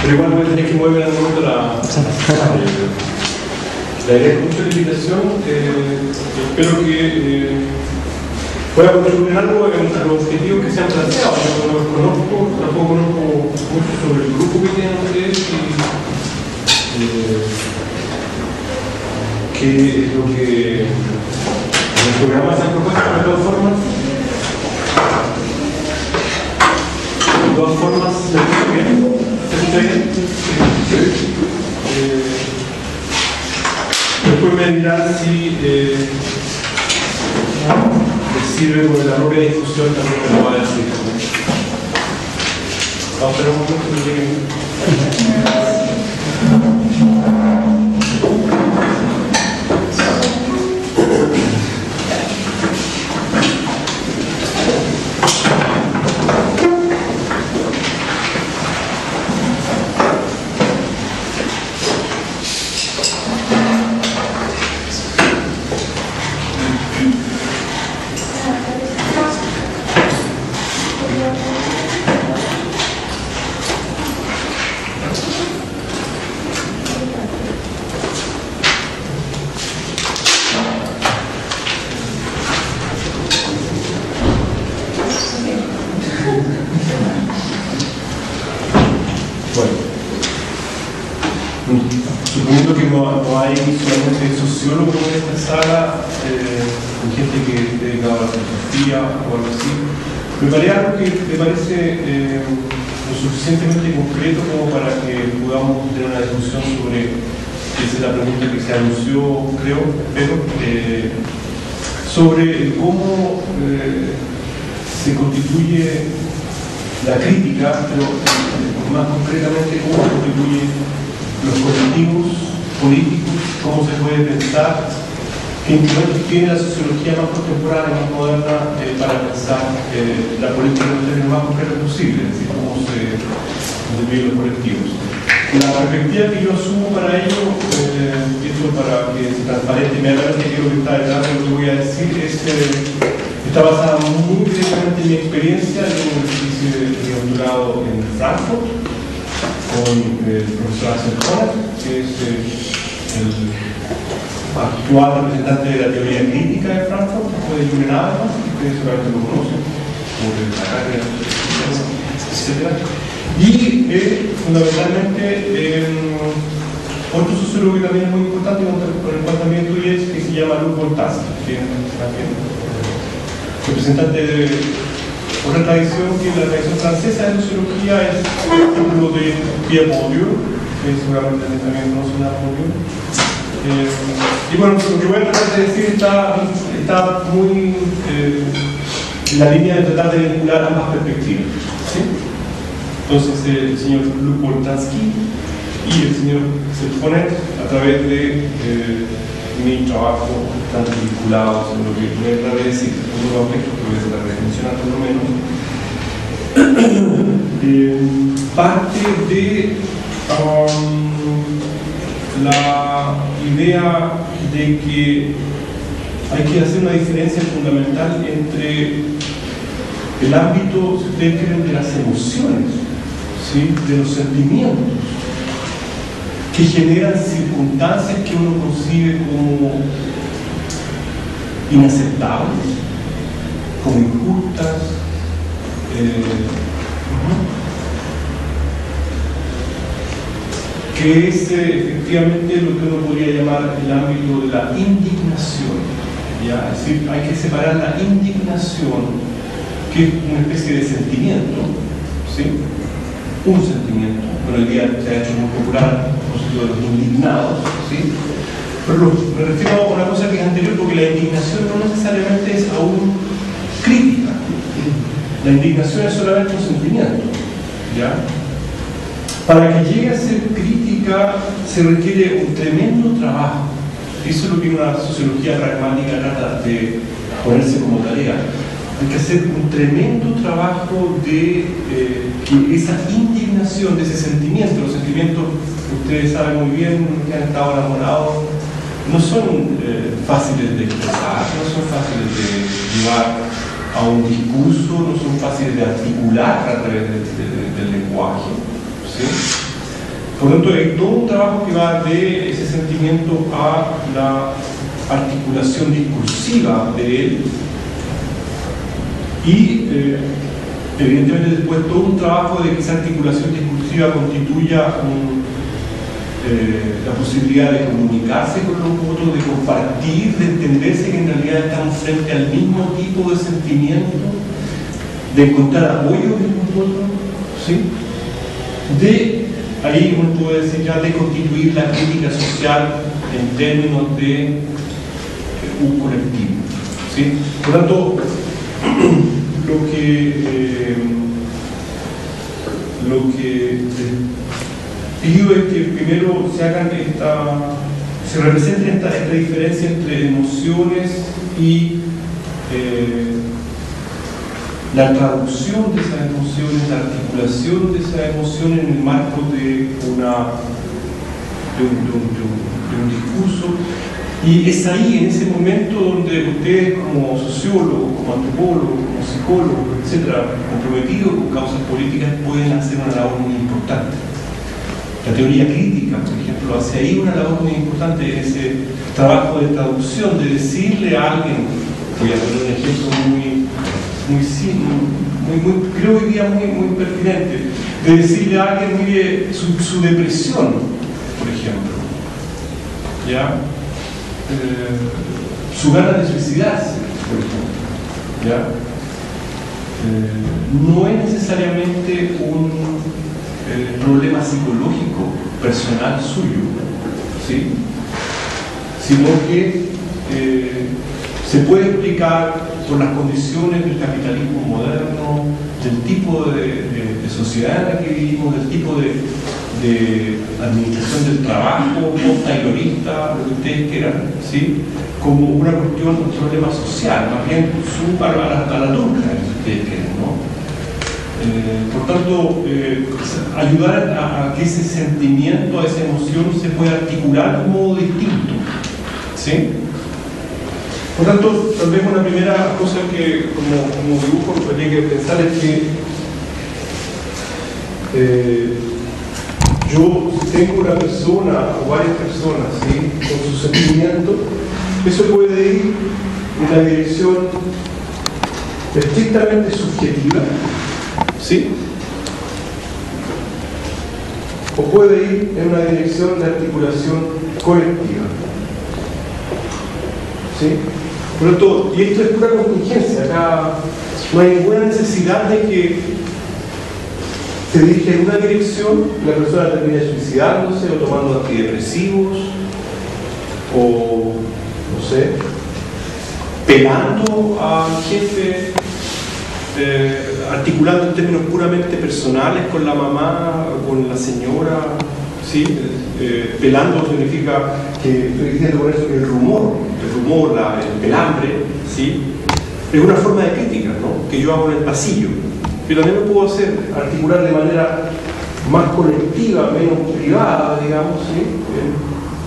pero igual voy a tener que moverme en el momento la agradezco mucho la invitación. Espero que pueda contribuir en algo a los objetivos que se han planteado. Yo no los conozco, tampoco conozco mucho sobre el grupo que tienen ustedes y qué es lo que en el programa se han propuesto. De todas formas, ¿se escucha bien? Después me dirán si les sirve por la propia discusión, también me lo va a decir. Vamos a esperar un momento que lleguen. Suponiendo que no hay solamente sociólogos en esta sala, gente que es dedicada a la filosofía o algo así, preparé algo que me parece lo suficientemente concreto como para que podamos tener una discusión sobre, esa es la pregunta que se anunció, creo, pero sobre cómo se constituye la crítica, pero más concretamente cómo se constituye los colectivos políticos, cómo se puede pensar, qué instrumentos tiene la sociología más contemporánea, más moderna, para pensar la política en términos más concretos posible, es decir, cómo se constituyen los colectivos. La perspectiva que yo asumo para ello, esto para que se transparente inmediatamente que lo que está detrás de lo que voy a decir, está basada muy directamente en mi experiencia. Yo hice mi doctorado en Frankfurt con el profesor Axel Honneth, que es el actual representante de la teoría crítica de Frankfurt, después de Julian Habermas, que ustedes seguramente lo conocen, por la carrera, etc. Y fundamentalmente otro sociólogo que también es muy importante con el cual también estudié, que se llama Luc Boltanski, que es también representante de otra tradición, que la tradición francesa de sociología, es el artículo de Pierre Bourdieu, que seguramente también conocen a Bourdieu. Y bueno, lo que voy a tratar de decir está muy en la línea de tratar de vincular ambas perspectivas, ¿sí? Entonces el señor Luc Boltanski y el señor Axel Honneth, a través de mi trabajo, están vinculados en lo que voy a tratar de decir, unos aspectos que voy a tratar de mencionar por lo menos. Parte de la idea de que hay que hacer una diferencia fundamental entre el ámbito, si ustedes quieren, de las emociones, ¿sí?, de los sentimientos, que generan circunstancias que uno concibe como inaceptables, como injustas, que es efectivamente lo que uno podría llamar el ámbito de la indignación, ¿ya? Es decir, hay que separar la indignación, que es una especie de sentimiento, ¿sí?, un sentimiento. Bueno, hoy día se ha hecho muy popular el concepto de los indignados, ¿sí?, pero me refiero a una cosa que es anterior, porque la indignación no necesariamente es aún crítica. La indignación es solamente un sentimiento, ¿ya? Para que llegue a ser crítica se requiere un tremendo trabajo. Eso es lo que una sociología pragmática trata de ponerse como tarea. Hay que hacer un tremendo trabajo de que esa indignación, de ese sentimiento, los sentimientos, ustedes saben muy bien, que han estado enamorados, no son fáciles de expresar, no son fáciles de llevar a un discurso, no son fáciles de articular a través del lenguaje. lenguaje, ¿sí? Por lo tanto, hay todo un trabajo que va de ese sentimiento a la articulación discursiva de él y evidentemente después todo un trabajo de que esa articulación discursiva constituya la posibilidad de comunicarse con los otros, de compartir, de entenderse que en realidad estamos frente al mismo tipo de sentimiento, de encontrar apoyo en nosotros, ¿sí? De ahí uno puede decir ya de constituir la crítica social en términos de un colectivo, ¿sí? Por lo tanto, lo que pido es que primero se represente esta diferencia entre emociones y la traducción de esas emociones, la articulación de esas emociones en el marco de un discurso. Y es ahí, en ese momento, donde ustedes como sociólogos, como antropólogos, como psicólogos, etcétera, comprometidos con causas políticas, pueden hacer una labor muy importante. La teoría crítica, por ejemplo, hace ahí una labor muy importante en ese trabajo de traducción, de decirle a alguien, voy a poner un ejemplo creo hoy día muy pertinente, de decirle a alguien, mire, su depresión, por ejemplo, ¿ya? Su ganas de suicidarse, por ejemplo, ¿ya? No es necesariamente un problema psicológico personal suyo, ¿sí? Sino que se puede explicar por las condiciones del capitalismo moderno, del tipo de sociedad en la que vivimos, del tipo de administración del trabajo, post-taylorista, lo que ustedes quieran, ¿sí? Como una cuestión, un problema social, más bien a la turca, si ustedes quieren, ¿no? Por tanto, ayudar a que ese sentimiento, a esa emoción se pueda articular de un modo distinto, ¿sí? Por tanto, tal vez una primera cosa que como dibujo habría que pensar es que yo tengo una persona o varias personas, ¿sí? Con su sentimiento, eso puede ir en la dirección estrictamente subjetiva, ¿sí? O puede ir en una dirección de articulación colectiva, ¿sí? Por lo tanto, y esto es pura contingencia, acá no hay ninguna necesidad de que se dirija en una dirección, la persona termine suicidándose o tomando antidepresivos o, no sé, pelando al jefe, articulando en términos puramente personales con la mamá o con la señora, ¿sí? Pelando significa que estoy diciendo con eso que el rumor, el pelambre, ¿sí? Es una forma de crítica, ¿no? Que yo hago en el pasillo. Yo también lo puedo hacer, articular de manera más colectiva, menos privada, digamos, ¿sí?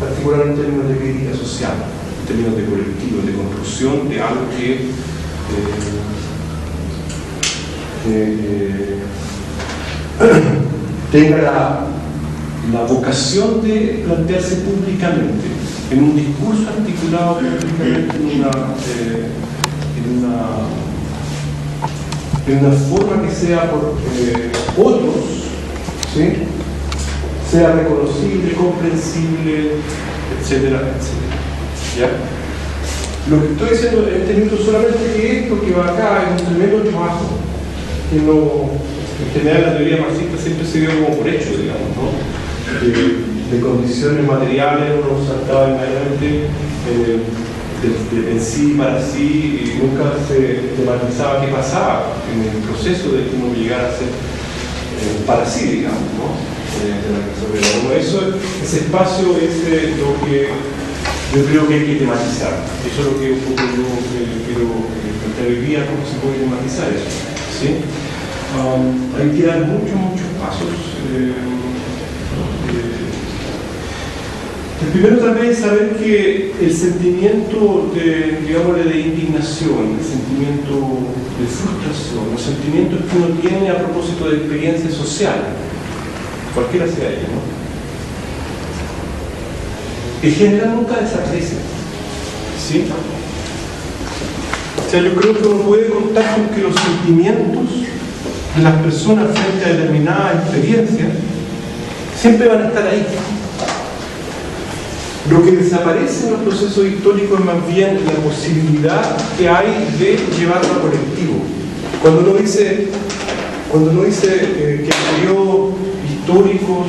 Articular en términos de crítica social, en términos de colectivo, de construcción de algo que tenga la vocación de plantearse públicamente, en un discurso articulado públicamente en una forma que sea por otros, ¿sí? Sea reconocible, comprensible, etcétera, etcétera. ¿Ya? Lo que estoy diciendo en este minuto solamente que esto que va acá es un tremendo trabajo que no, en general la teoría marxista siempre se dio como por hecho, digamos, ¿no? De condiciones materiales uno saltaba inmediatamente en sí para sí y nunca se tematizaba qué pasaba en el proceso de que uno llegara a ser para sí, digamos, ¿no? Bueno, ese espacio es lo que yo creo que hay que tematizar. Eso es lo que un poco yo quiero plantear hoy día, cómo se puede tematizar eso, ¿sí? Hay que dar muchos pasos. El primero también es saber que el sentimiento de indignación, el sentimiento de frustración, los sentimientos que uno tiene a propósito de experiencias sociales, cualquiera sea ella, ¿no? En general nunca desaparece, ¿sí? O sea, yo creo que uno puede contar con que los sentimientos de las personas frente a determinadas experiencias siempre van a estar ahí. Lo que desaparece en los procesos históricos es más bien la posibilidad que hay de llevarlo a colectivo. Cuando uno dice que en periodos históricos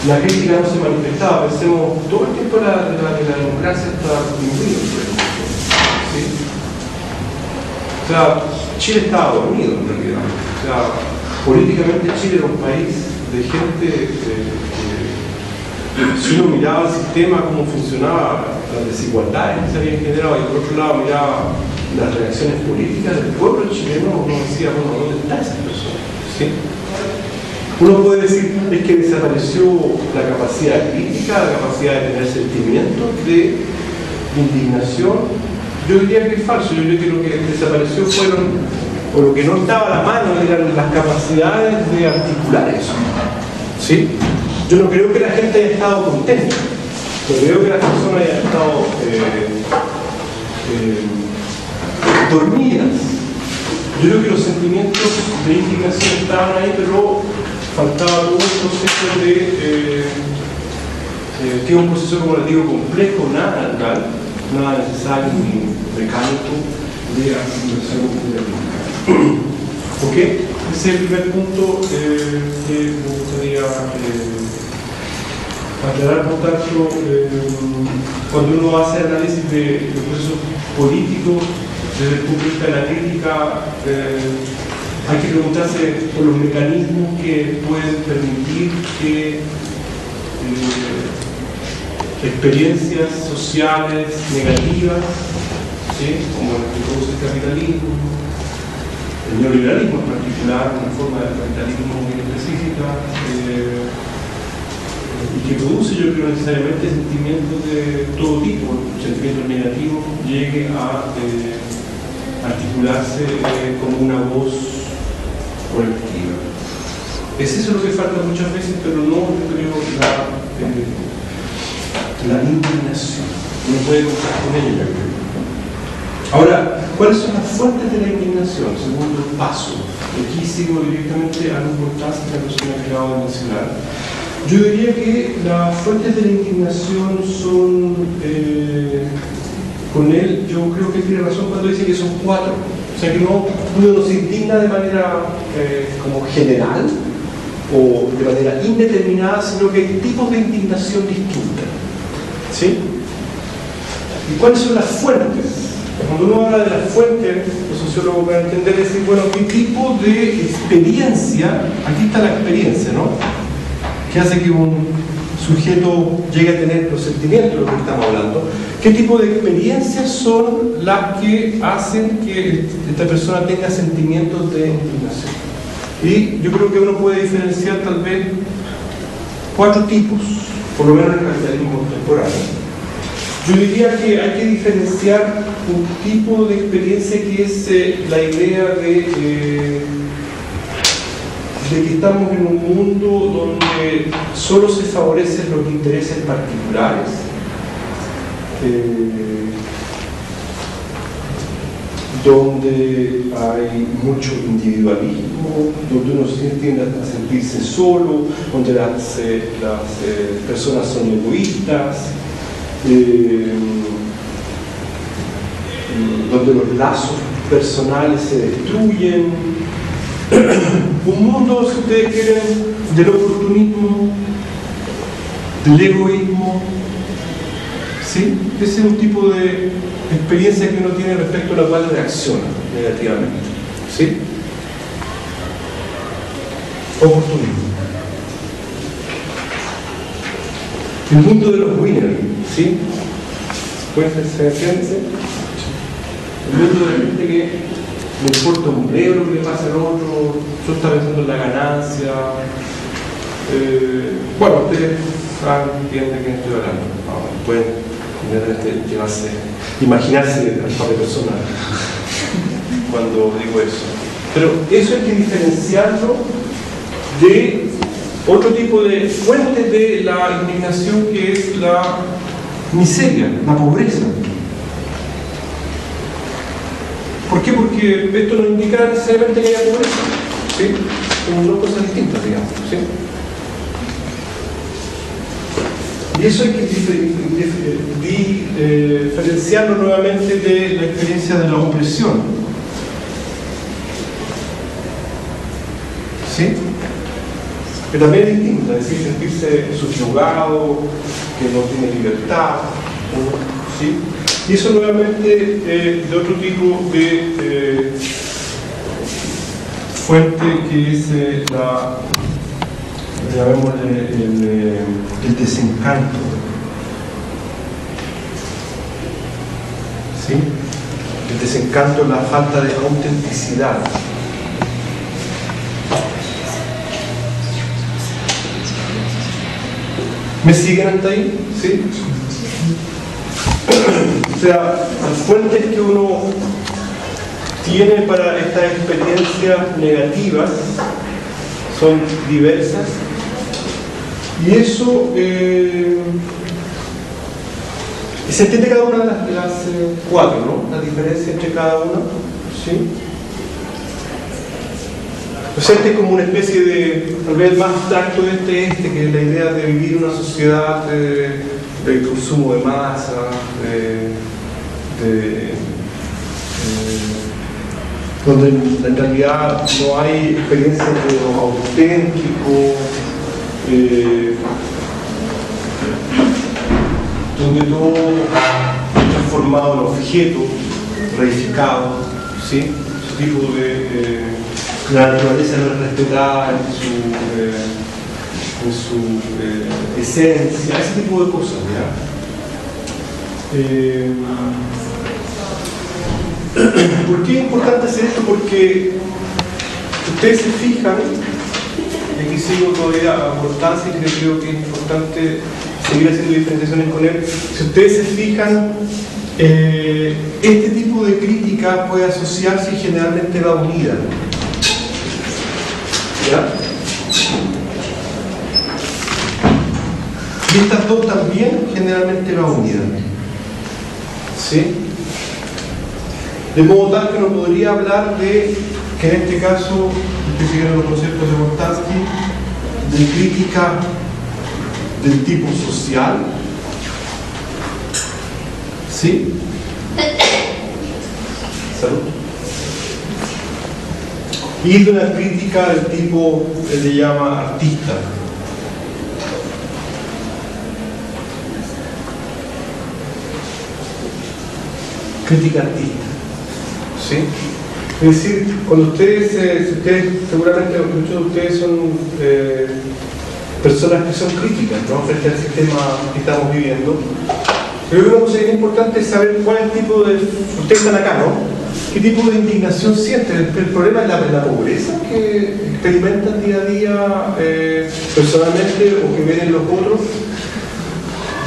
la crítica no se manifestaba, pensemos todo el tiempo la democracia estaba dormida, ¿sí? O sea, Chile estaba dormido en realidad. O sea, políticamente Chile era un país de gente si uno miraba el sistema, cómo funcionaba, las desigualdades que se habían generado, y por otro lado miraba las reacciones políticas del pueblo chileno, uno decía, bueno, ¿dónde están esas personas? ¿Sí? Uno puede decir, es que desapareció la capacidad crítica, la capacidad de tener sentimientos de indignación. Yo diría que es falso. Yo diría que lo que desapareció fueron, o lo que no estaba a la mano, eran las capacidades de articular eso, ¿sí? Yo no creo que la gente haya estado contenta, no creo que las personas hayan estado dormidas. Yo creo que los sentimientos de indignación estaban ahí, pero faltaba todo un proceso que es un proceso, como les digo, complejo, nada natural, nada necesario ni mecánico de articulación política. ¿Ok? Ese es el primer punto que me gustaría aclarar. Por tanto, cuando uno hace análisis de los procesos políticos desde el punto de vista de la crítica, hay que preguntarse por los mecanismos que pueden permitir que experiencias sociales negativas, ¿sí?, como las que produce el capitalismo, el neoliberalismo en particular, una forma de capitalismo muy específica, y que produce, yo creo, necesariamente sentimientos de todo tipo, sentimientos negativos, llegue a articularse como una voz colectiva. Es eso lo que falta muchas veces, pero no, yo creo, la indignación. Uno puede contar con ella, yo creo. Ahora, ¿cuáles son las fuentes de la indignación? Segundo paso. Aquí sigo directamente a la importancia que la persona que acabo de mencionar. Yo diría que las fuentes de la indignación son, con él, yo creo que tiene razón cuando dice que son 4. O sea, que uno no se indigna de manera como general o de manera indeterminada, sino que hay tipos de indignación distintas. ¿Sí? ¿Y cuáles son las fuentes? Cuando uno habla de las fuentes, los sociólogos van a entender decir, bueno, ¿qué tipo de experiencia? Aquí está la experiencia, ¿no?, que hace que un sujeto llegue a tener los sentimientos de lo que estamos hablando. ¿Qué tipo de experiencias son las que hacen que esta persona tenga sentimientos de indignación? Y yo creo que uno puede diferenciar tal vez 4 tipos, por lo menos en el capitalismo contemporáneo. Yo diría que hay que diferenciar un tipo de experiencia que es la idea de que estamos en un mundo donde solo se favorecen los intereses particulares, donde hay mucho individualismo, donde uno tiende a sentirse solo, donde las personas son egoístas, donde los lazos personales se destruyen. Un mundo, si ustedes quieren, del oportunismo, del egoísmo, ¿sí? Ese es un tipo de experiencia que uno tiene respecto a la cual reacciona negativamente, ¿sí? Oportunismo. El mundo de los winners, ¿sí? ¿Puede ser? El mundo de la gente que me importa un breve lo que le pasa al otro, yo estaba pensando en la ganancia. Bueno, ustedes entienden de qué estoy hablando. Pueden imaginarse al par de personas cuando digo eso. Pero eso hay que diferenciarlo de otro tipo de fuente de la indignación, que es la miseria, la pobreza. ¿Por qué? Porque esto no indica necesariamente que haya pobreza, ¿sí? Son dos cosas distintas, digamos, ¿sí? Y eso hay que diferenciarlo nuevamente de la experiencia de la opresión, ¿sí? Que también es distinta, es decir, sentirse subyugado, que no tiene libertad, ¿sí? Y eso nuevamente de otro tipo de fuente, que es la, llamémosle, el desencanto, ¿sí? El desencanto es la falta de autenticidad. ¿Me siguen hasta ahí? ¿Sí? O sea, las fuentes que uno tiene para estas experiencias negativas son diversas, y eso se entiende cada una de las cuatro, ¿no? La diferencia entre cada una, ¿sí? O sea, este es como una especie de, tal vez más abstracto de este, que es la idea de vivir una sociedad de consumo de masa, donde en realidad no hay experiencias de lo auténtico, donde todo es transformado en objeto, reificado, ¿sí? Ese tipo de la naturaleza no es respetada en su esencia, ese tipo de cosas, ¿ya? ¿Por qué es importante hacer esto? Porque ustedes se fijan, y aquí sigo todavía a Cortázar, y creo que es importante seguir haciendo diferenciaciones con él. Si ustedes se fijan, este tipo de crítica puede asociarse y generalmente va unida, ¿ya? Y estas dos también generalmente va unida, ¿sí? De modo tal que uno podría hablar de que en este caso, estoy siguiendo los conceptos de Voltansky, de crítica del tipo social, ¿sí? Salud. Y de una crítica del tipo que se llama artista. Crítica artista, ¿sí? Es decir, cuando ustedes seguramente muchos de ustedes son personas que son críticas, ¿no?, frente al sistema que estamos viviendo. Creo que una cosa bien importante es saber cuál es el tipo de... Ustedes están acá, ¿no? ¿Qué tipo de indignación sienten? El problema es la pobreza que experimentan día a día personalmente, o que ven en los otros,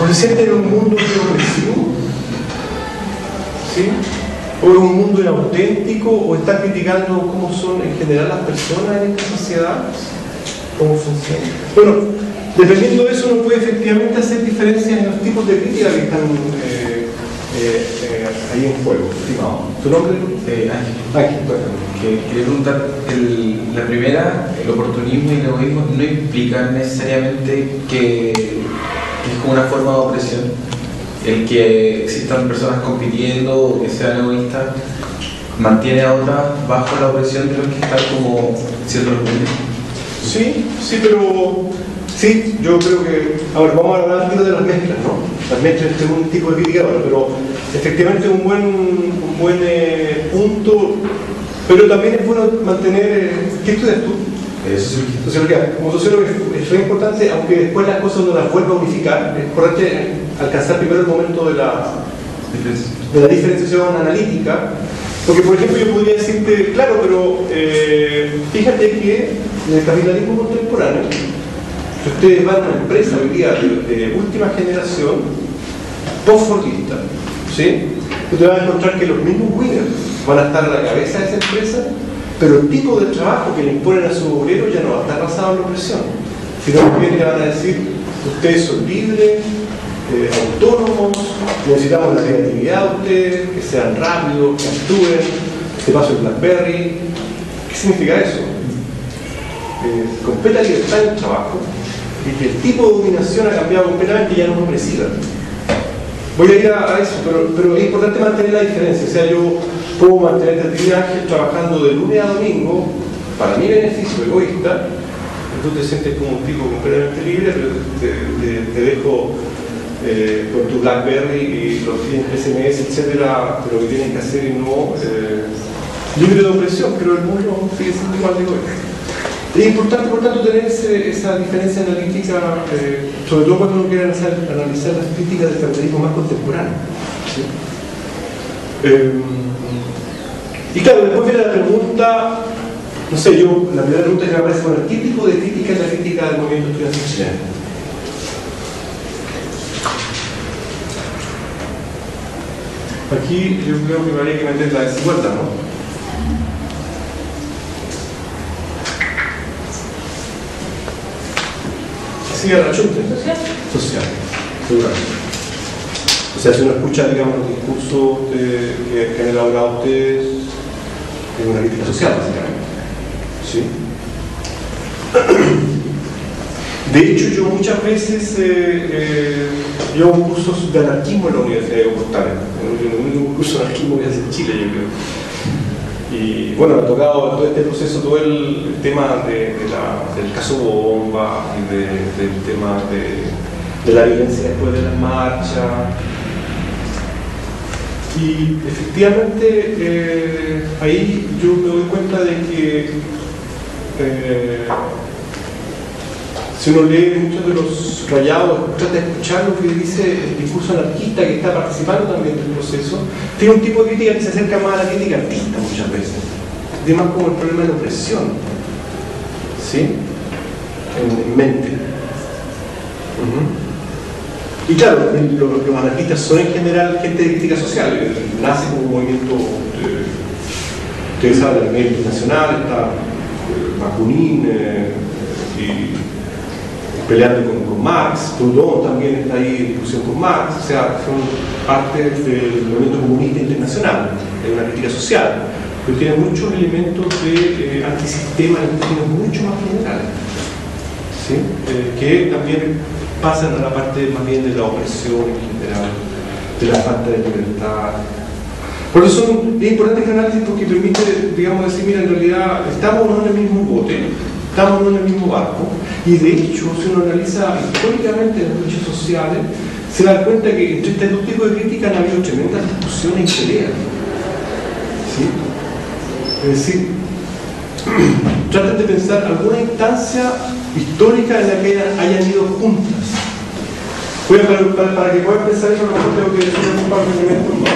o se sienten en un mundo progresivo, ¿sí? O en un mundo inauténtico, o están criticando cómo son en general las personas en esta sociedad, cómo funciona. Bueno, dependiendo de eso uno puede efectivamente hacer diferencias en los tipos de crítica que están ahí en juego. Estimado, ¿tu nombre? Ángel. Quería preguntar, la primera, el oportunismo y el egoísmo no implican necesariamente que es como una forma de opresión, el que existan personas compitiendo o que sean egoístas mantiene a otras bajo la opresión de los que están como ciertos reunidos. Sí, pero sí, yo creo que... Ahora vamos a hablar de las mezclas, ¿no? Las mezclas es un tipo de crítica, pero efectivamente un buen punto, pero también es bueno mantener... ¿Qué estudias tú? Sociología. Como sociólogo es muy importante, aunque después las cosas no las vuelva a unificar, es importante alcanzar primero el momento de la diferenciación analítica, porque por ejemplo yo podría decirte, claro, pero fíjate que en el capitalismo contemporáneo, si ustedes van a una empresa hoy día de última generación, post-fordista, ¿sí? Ustedes van a encontrar que los mismos winners van a estar a la cabeza de esa empresa, pero el tipo de trabajo que le imponen a sus obreros ya no va a estar basado en la opresión. sino que le van a decir, ustedes son libres, autónomos, necesitamos la creatividad de ustedes, que sean rápidos, que actúen, que paso el BlackBerry. ¿Qué significa eso? Completa libertad en el trabajo y que el tipo de dominación ha cambiado completamente y ya no es opresiva. Voy a ir a eso, pero es importante mantener la diferencia. O sea, yo puedo mantener el Ángel trabajando de lunes a domingo para mi beneficio egoísta. Tú te sientes como un tipo completamente libre, pero te dejo con tu BlackBerry y los SMS, etcétera, lo que tienes que hacer y no libre de opresión, pero el mundo sigue siendo igual de egoísta. Es importante, por tanto, tener esa diferencia analítica, sobre todo cuando uno quiere analizar las críticas del capitalismo más contemporáneo. ¿Sí? Y claro, después viene la pregunta, no sé, la primera pregunta que me aparece, bueno, ¿qué tipo de crítica es la crítica del movimiento estudiantil chileno? Aquí yo creo que habría que meter la desigualdad, ¿no? Sí, a la chunta. Social. Seguramente. O sea, si uno escucha, digamos, los discursos que han elaborado ustedes, es una crítica social, básicamente. ¿Sí? De hecho, yo muchas veces llevo cursos de anarquismo en la Universidad de Portales. El único curso de anarquismo que hace en Chile, yo creo. Y bueno, me ha tocado todo este proceso, todo el tema del caso Bomba y del tema de la violencia después de las marchas. Y efectivamente ahí yo me doy cuenta de que si uno lee muchos de los rayados, trata de escuchar lo que dice el discurso anarquista que está participando también del proceso, tiene un tipo de crítica que se acerca más a la crítica artista muchas veces, de más como el problema de la opresión, ¿sí? En mente. Y claro, los anarquistas son en general gente de crítica social, nace como un movimiento, ustedes saben, a nivel internacional, está Bakunin y peleando con Marx, Proudhon también está ahí en discusión con Marx, o sea, son parte del movimiento comunista internacional, de una crítica social, pero tiene muchos elementos de antisistema en términos mucho más generales, ¿sí? Que también pasan a la parte más bien de la opresión en general, de la falta de libertad. Por eso es importante este análisis porque permite, digamos, decir, mira, en realidad estamos no en el mismo bote, estamos no en el mismo barco, y de hecho, si uno analiza históricamente las luchas sociales, se da cuenta que entre estos dos tipos de crítica han habido tremendas discusiones y peleas. ¿Sí? Es decir, traten de pensar alguna instancia histórica en la que hayan ido juntas. Para que puedan pensar eso, a lo mejor tengo que decir un par de elementos más.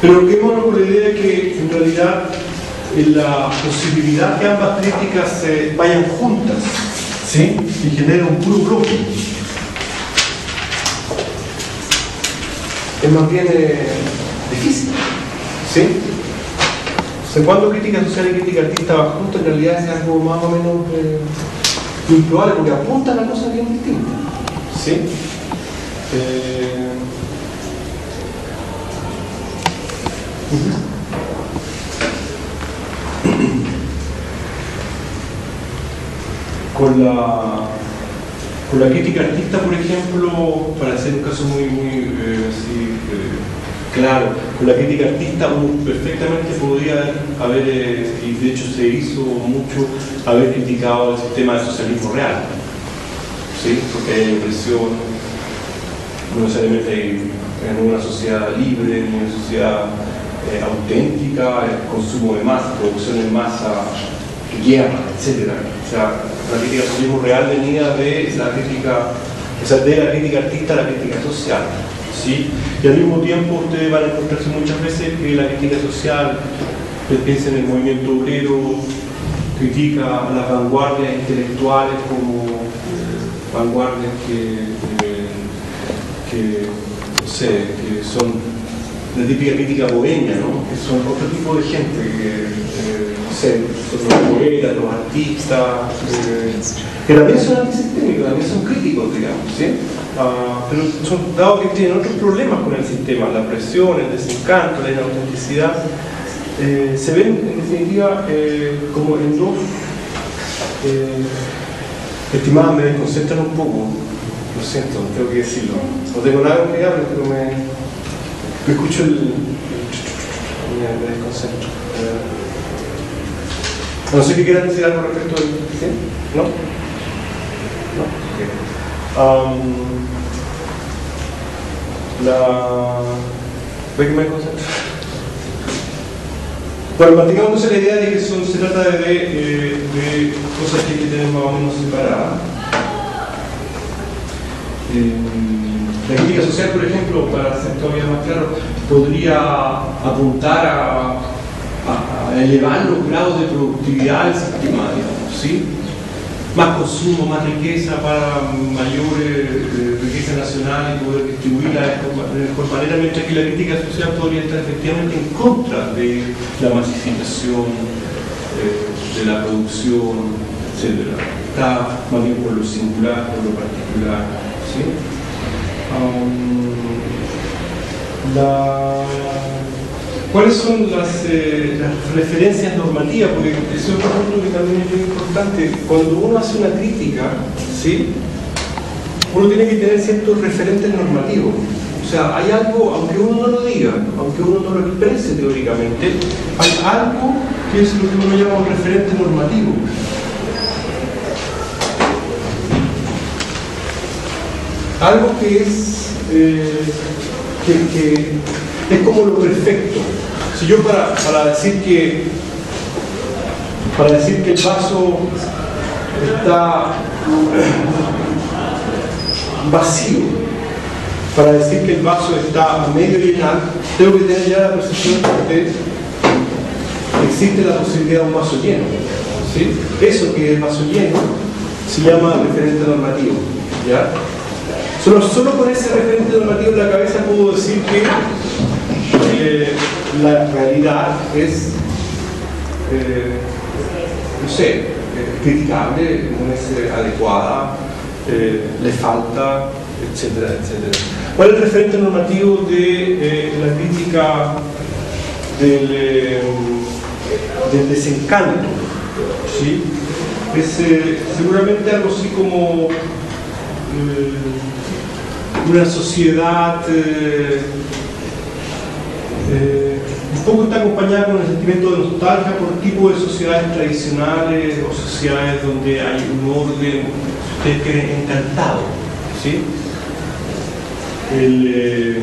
Pero quedémonos con la idea de que en realidad la posibilidad que ambas críticas vayan juntas, ¿sí? Y generen un puro bloque es más bien difícil, ¿sí? O sea, cuando crítica social y crítica artista van juntas, en realidad es algo más o menos improbable porque apuntan a cosas bien distintas, ¿sí? Con la crítica artista, por ejemplo, para hacer un caso muy claro, con la crítica artista uno perfectamente podría haber, y de hecho se hizo mucho, haber criticado el sistema del socialismo real, ¿sí? Porque hay opresión, no necesariamente hay en una sociedad libre, en una sociedad auténtica, el consumo de masa, producción en masa, guerra, etc. O sea, la crítica del socialismo real venía de la crítica, o sea, de la crítica artista a la crítica social, ¿sí? Y al mismo tiempo ustedes van a encontrarse muchas veces que la crítica social, piensen en el movimiento obrero, critica a las vanguardias intelectuales como vanguardias no sé, que son la típica crítica bohemia, ¿no? Que son otro tipo de gente, no sé, son los poetas, los artistas, que también son antisistémicos, también son críticos, digamos, ¿sí? Pero son, dado que tienen otros problemas con el sistema, la presión, el desencanto, la inautenticidad, se ven en definitiva como en dos. Estimada, me desconcentran un poco, lo siento, tengo que decirlo. No tengo nada que hablar, pero me escucho me desconcentro. No sé qué quieran decir algo respecto al... ¿Sí? ¿No? ¿No? Ok. ¿Ve que me concentro? Bueno, mantingamos entonces la idea de que se trata de cosas que hay que tener más o menos separadas. La crítica social, por ejemplo, para ser todavía más claro, podría apuntar a elevar los grados de productividad del sistema, digamos, ¿sí? Más consumo, más riqueza para mayor riqueza nacional y poder distribuirla de mejor manera, mientras que la crítica social podría estar efectivamente en contra de la masificación, de la producción, etc. Está más bien por lo singular, por lo particular, ¿sí? ¿Cuáles son las referencias normativas? Porque ese es otro punto que también es muy importante. Cuando uno hace una crítica, ¿sí?, uno tiene que tener ciertos referentes normativos. O sea, hay algo, aunque uno no lo diga, aunque uno no lo exprese teóricamente, hay algo que es lo que uno llama un referente normativo. Algo que es es como lo perfecto. Si yo para decir que el vaso está vacío, para decir que el vaso está a medio llenar, tengo que tener ya la percepción de que existe la posibilidad de un vaso lleno, ¿sí? Eso que es el vaso lleno se llama referente normativo, ¿ya? Solo con ese referente normativo en la cabeza puedo decir que la realidad es, no sé, criticable, no es adecuada, le falta, etcétera, etcétera. ¿Cuál es el referente normativo de la crítica del desencanto? ¿Sí? Es seguramente algo así como una sociedad un poco está acompañada con el sentimiento de nostalgia por tipo de sociedades tradicionales o sociedades donde hay un orden, ustedes quieren, encantado, ¿sí? De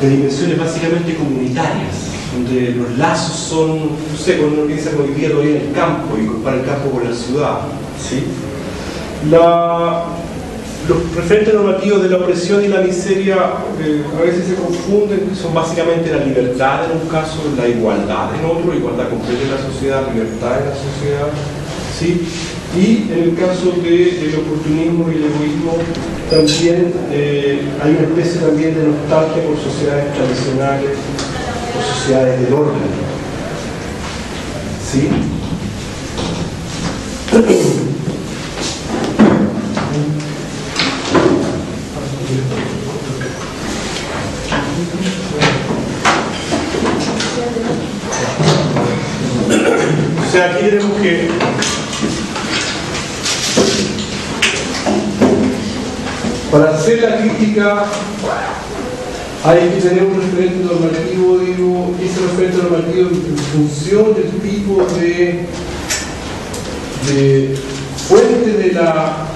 dimensiones básicamente comunitarias, donde los lazos son, no sé, cuando uno piensa como vivía todavía en el campo y compara el campo con la ciudad, ¿sí? Los referentes normativos de la opresión y la miseria a veces se confunden, son básicamente la libertad en un caso, la igualdad en otro, igualdad completa en la sociedad, libertad en la sociedad, ¿sí? Y en el caso del oportunismo y el egoísmo también hay una especie también de nostalgia por sociedades tradicionales o sociedades del orden, ¿sí? O sea, aquí tenemos que para hacer la crítica hay que tener un referente normativo, digo, y ese referente normativo en función del tipo de fuente de la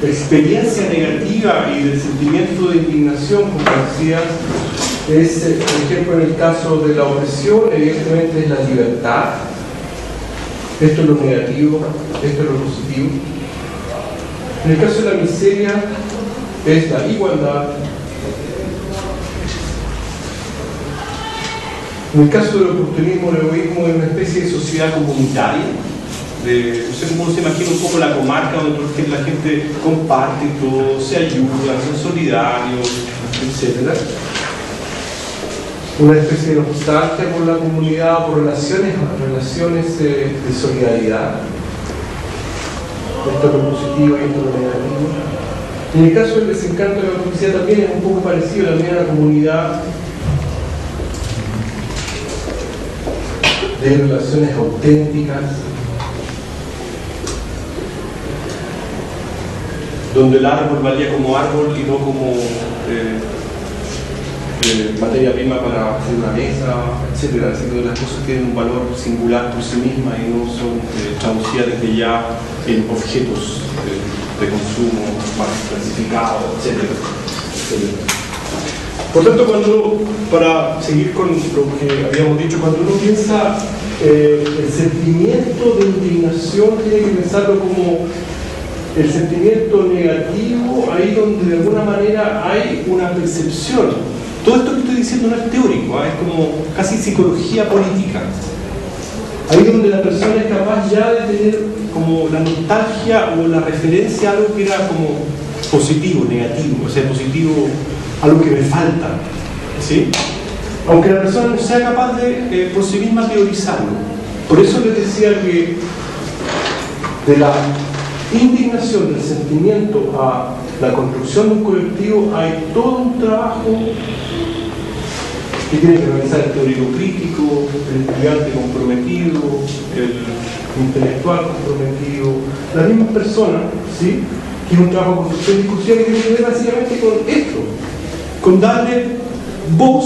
experiencia negativa y del sentimiento de indignación, como decías, es, por ejemplo, en el caso de la opresión, evidentemente es la libertad. Esto es lo negativo, esto es lo positivo. En el caso de la miseria es la igualdad. En el caso del oportunismo, el egoísmo es una especie de sociedad comunitaria, no sé cómo se imagina un poco la comarca donde la gente comparte todo, se ayuda, son solidarios, etc. Una especie de nostalgia por la comunidad, por relaciones de solidaridad. Esto es lo positivo y esto es lo negativo. En el caso del desencanto de la publicidad también es un poco parecido también a la comunidad de relaciones auténticas, donde el árbol valía como árbol y no como materia prima para hacer una mesa, etc. Así que las cosas tienen un valor singular por sí mismas y no son traducidas desde ya en objetos de consumo más clasificados, etc. Por tanto, para seguir con lo que habíamos dicho, cuando uno piensa el sentimiento de indignación, tiene que pensarlo como el sentimiento negativo, ahí donde de alguna manera hay una percepción. Todo esto que estoy diciendo no es teórico, es como casi psicología política. Ahí donde la persona es capaz ya de tener como la nostalgia o la referencia a algo que era como positivo, negativo, o sea, positivo, algo que me falta, ¿sí? Aunque la persona no sea capaz de por sí misma teorizarlo. Por eso les decía que de la indignación, del sentimiento a la construcción de un colectivo hay todo un trabajo que tiene que realizar el teórico crítico, el estudiante comprometido, el intelectual comprometido, la misma persona, ¿sí? Tiene un trabajo de construcción discursiva que tiene que ver básicamente con esto, con darle voz,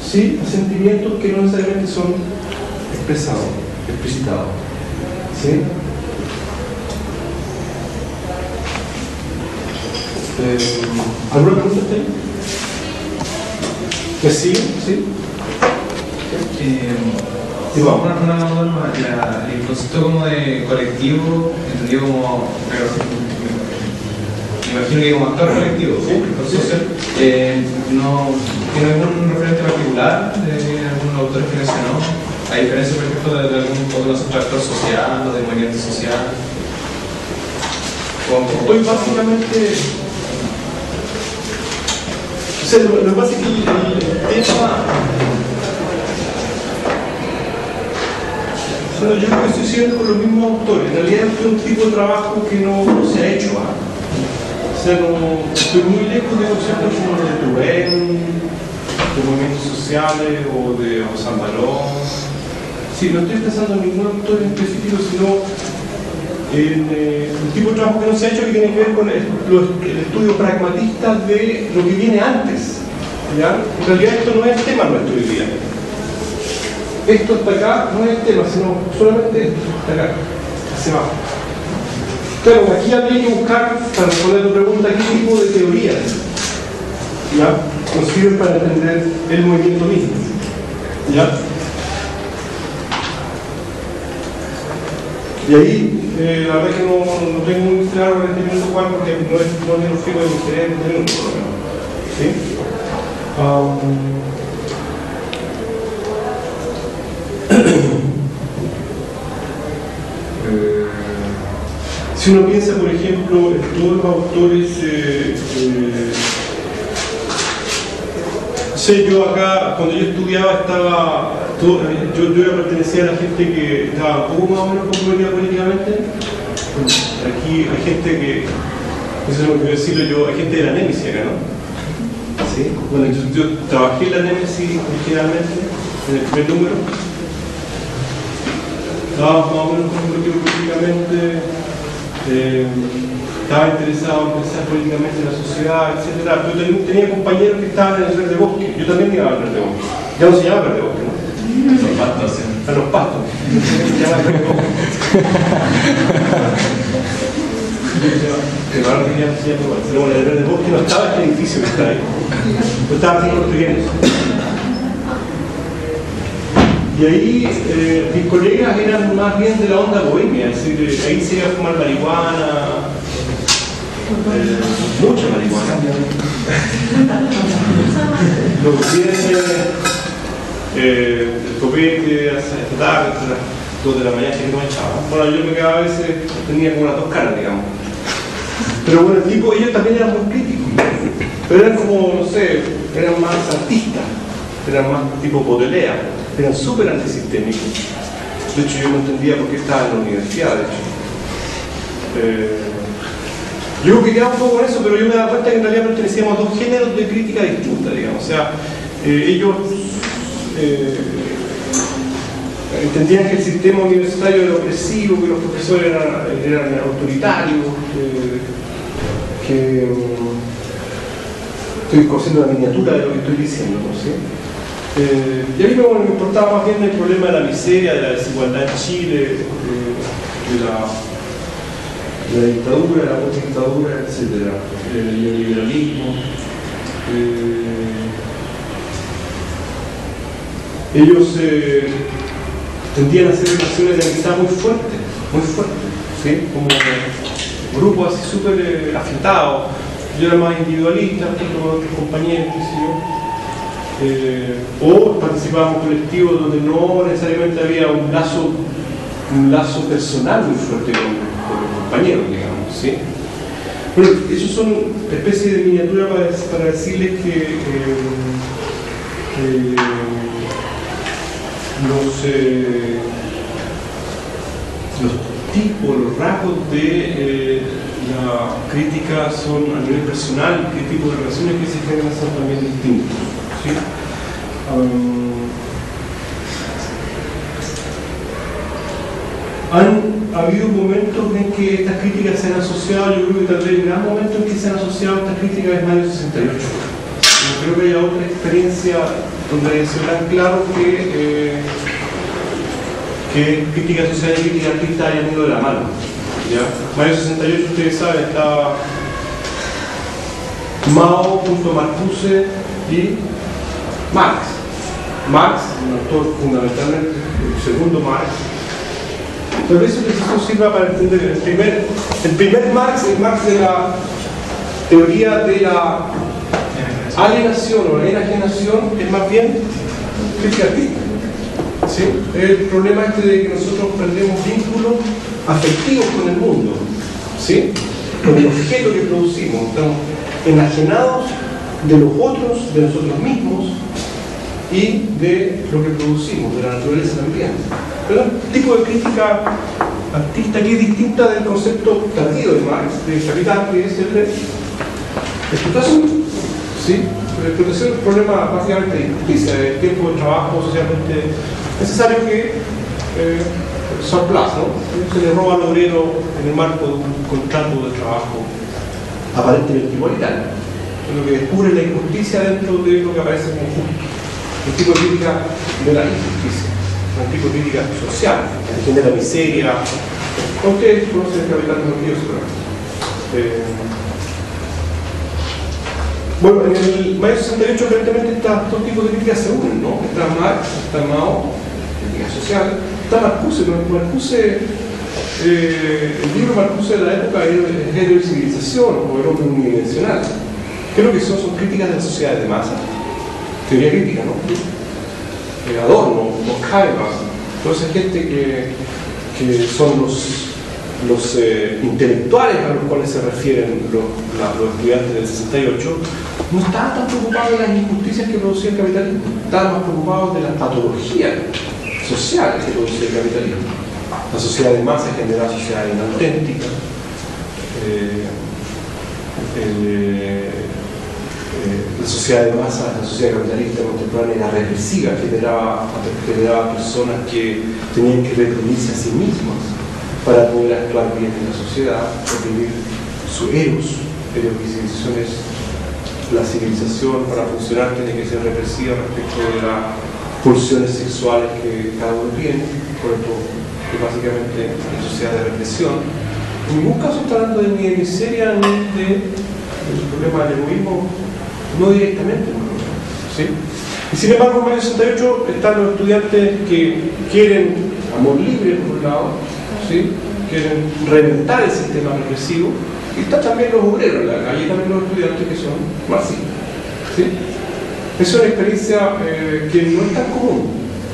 ¿sí?, a sentimientos que no necesariamente son expresados, explicitados, ¿sí? ¿Alguna pregunta usted? ¿Me sigue? ¿Sí? Sí, bueno, el concepto como de colectivo, entendido como, me imagino que como actor colectivo, ¿sí? Social, ¿no tiene algún referente particular de algún autor que mencionó? ¿A diferencia, por ejemplo, de algún otro concepto de actor social o de movimiento social? Estoy básicamente... O sea, lo que pasa es que el tema... O sea, yo creo que estoy siguiendo con los mismos autores. En realidad es un tipo de trabajo que no se ha hecho. O sea, no, estoy muy lejos de conceptos como de Turén, de movimientos sociales o de Sandalón. Sí, no estoy pensando en ningún autor en específico, sino en un tipo de trabajo que no se ha hecho que tiene que ver con el estudio pragmatista de lo que viene antes, ¿ya? En realidad esto no es el tema nuestro hoy día. Esto hasta acá no es el tema, sino solamente esto hasta acá, hacia abajo. Claro, aquí habría que buscar, para responder tu pregunta, qué tipo de teorías, ¿ya?, nos sirven para entender el movimiento mismo, ¿ya? Y ahí, la verdad que no tengo muy claro en este minuto cuál, porque no es el fijo de mi interés en este minuto, por lo menos. ¿Sí? Si uno piensa, por ejemplo, en todos los autores, yo acá, cuando yo estudiaba, yo pertenecía a la gente que estaba un poco más o menos comprometida políticamente. Aquí hay gente que, eso no quiero decirlo yo, hay gente de la Némesis acá, ¿no? ¿Sí? Bueno, yo trabajé en la Némesis originalmente, en el primer número. Estaba más o menos comprometido políticamente. Estaba interesado en pensar políticamente en la sociedad, etc. Yo tenía compañeros que estaban en el Verde Bosque. Yo también iba al Verde Bosque. Ya no se llama Verde Bosque, ¿no? Los pastos, sí. A los pastos. Se llama Verde Bosque. Pero ahora ya se llama igual. Pero bueno, el Verde Bosque no estaba este edificio que está ahí. No estaba así construyendo. Y ahí mis colegas eran más bien de la onda bohemia, es decir, ahí se iba a fumar marihuana, mucha marihuana. Los viernes, el copete, hasta tarde, etc. 2 de la mañana que no echaba. Bueno, yo me quedaba a veces, tenía como las 2 caras, digamos. Pero bueno, el tipo, ellos también eran muy críticos, pero eran como, no sé, eran más artistas, eran más tipo Baudelaire, eran súper antisistémicos. De hecho, yo no entendía por qué estaba en la universidad, de hecho. Yo me quedaba un poco con eso, pero yo me daba cuenta que en realidad pertenecíamos a 2 géneros de crítica distintas, digamos. O sea, ellos entendían que el sistema universitario era opresivo, que los profesores eran autoritarios, estoy cogiendo la miniatura de lo que estoy diciendo, ¿no? ¿Sí? Y a mí me importaba más bien el problema de la miseria, de la desigualdad en Chile, de la dictadura, de la post-dictadura, etc. El neoliberalismo. Ellos tendían a hacer relaciones de amistad muy fuertes, ¿sí? Como grupos así súper afectados. Yo era más individualista, junto con otros compañeros, qué sé yo. O participábamos en colectivos donde no necesariamente había un lazo personal muy fuerte con los compañeros, digamos, ¿sí? Bueno, esos son especies de miniatura para decirles que los tipos, los rasgos de la crítica son a nivel personal, qué tipo de relaciones que se generan son también distintos, ¿sí? Han habido momentos en que estas críticas se han asociado, yo creo que tal vez el gran momento en que se han asociado estas críticas es mayo 68. Yo creo que hay otra experiencia donde se ve tan claro que crítica social y crítica artista hayan ido de la mano. ¿Ya? Mayo 68, ustedes saben, estaba Mao junto a Marcuse y Marx. Marx, un autor fundamentalmente, el segundo Marx. Tal vez eso sirva para entender el primer Marx, el Marx de la teoría de la alienación o la enajenación, es más bien crítica artística. ¿Sí? El problema de que nosotros perdemos vínculos afectivos con el mundo, ¿sí? Con el objeto que producimos, estamos enajenados de los otros, de nosotros mismos y de lo que producimos, de la naturaleza también. Pero es un tipo de crítica artista que es distinta del concepto tardío de Marx, de capital, que es el de explotación, ¿sí? La explotación es un problema básicamente de injusticia, de tiempo de trabajo socialmente necesario que surplus, ¿no? Se le roba al obrero en el marco de un contrato de trabajo aparentemente igualitario, lo que descubre la injusticia dentro de lo que aparece como justo. Un tipo de crítica de la injusticia, un tipo de crítica social, que genera miseria. Ustedes conocen el capital mafioso, bueno, en el mayo 68 aparentemente estos 2 tipos de críticas se unen, ¿no? Está Marx, está Mao, crítica social, está Marcuse, el libro Marcuse de la época es el género de civilización o el hombre unidimensional. ¿Qué es lo que son? Son críticas de las sociedades de masa. Teoría crítica, ¿no? Adorno, Horkheimer, toda esa gente que son los intelectuales a los cuales se refieren los estudiantes del 68, no estaban tan preocupados de las injusticias que producía el capitalismo, estaban más preocupados de las patologías sociales que producía el capitalismo. La sociedad de masa genera sociedades inauténticas, la sociedad de masa, la sociedad capitalista contemporánea era represiva, generaba personas que tenían que reprimirse a sí mismas para poder actuar bien en la sociedad, reprimir su eros. La civilización la civilización para funcionar tiene que ser represiva respecto de las pulsiones sexuales que cada uno tiene, por esto que básicamente es una sociedad de represión. En ningún caso está hablando ni de miseria ni del problema del egoísmo, no directamente, ¿sí? Y sin embargo, en mayo 68 están los estudiantes que quieren amor libre, por un lado, ¿sí? Quieren reventar el sistema represivo, y están también los obreros en la calle, y también los estudiantes que son marxistas, ¿sí? Es una experiencia que no es tan común,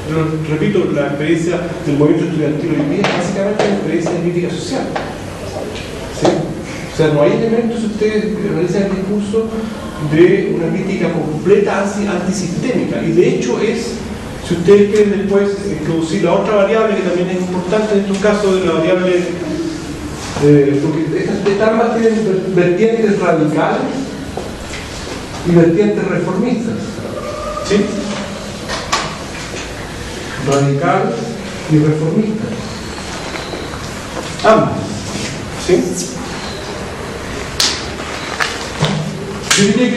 Pero, repito, la experiencia del movimiento estudiantil hoy día es básicamente una experiencia de crítica social. ¿Sí? O sea, no hay elementos, ustedes realizan el discurso de una crítica completa antisistémica. Y de hecho es, si ustedes quieren después introducir la otra variable que también es importante en estos casos, de la variable, porque estas armas tienen vertientes radicales y vertientes reformistas. ¿Sí? Radical y reformista. Ambas. ¿Sí? Yo diría que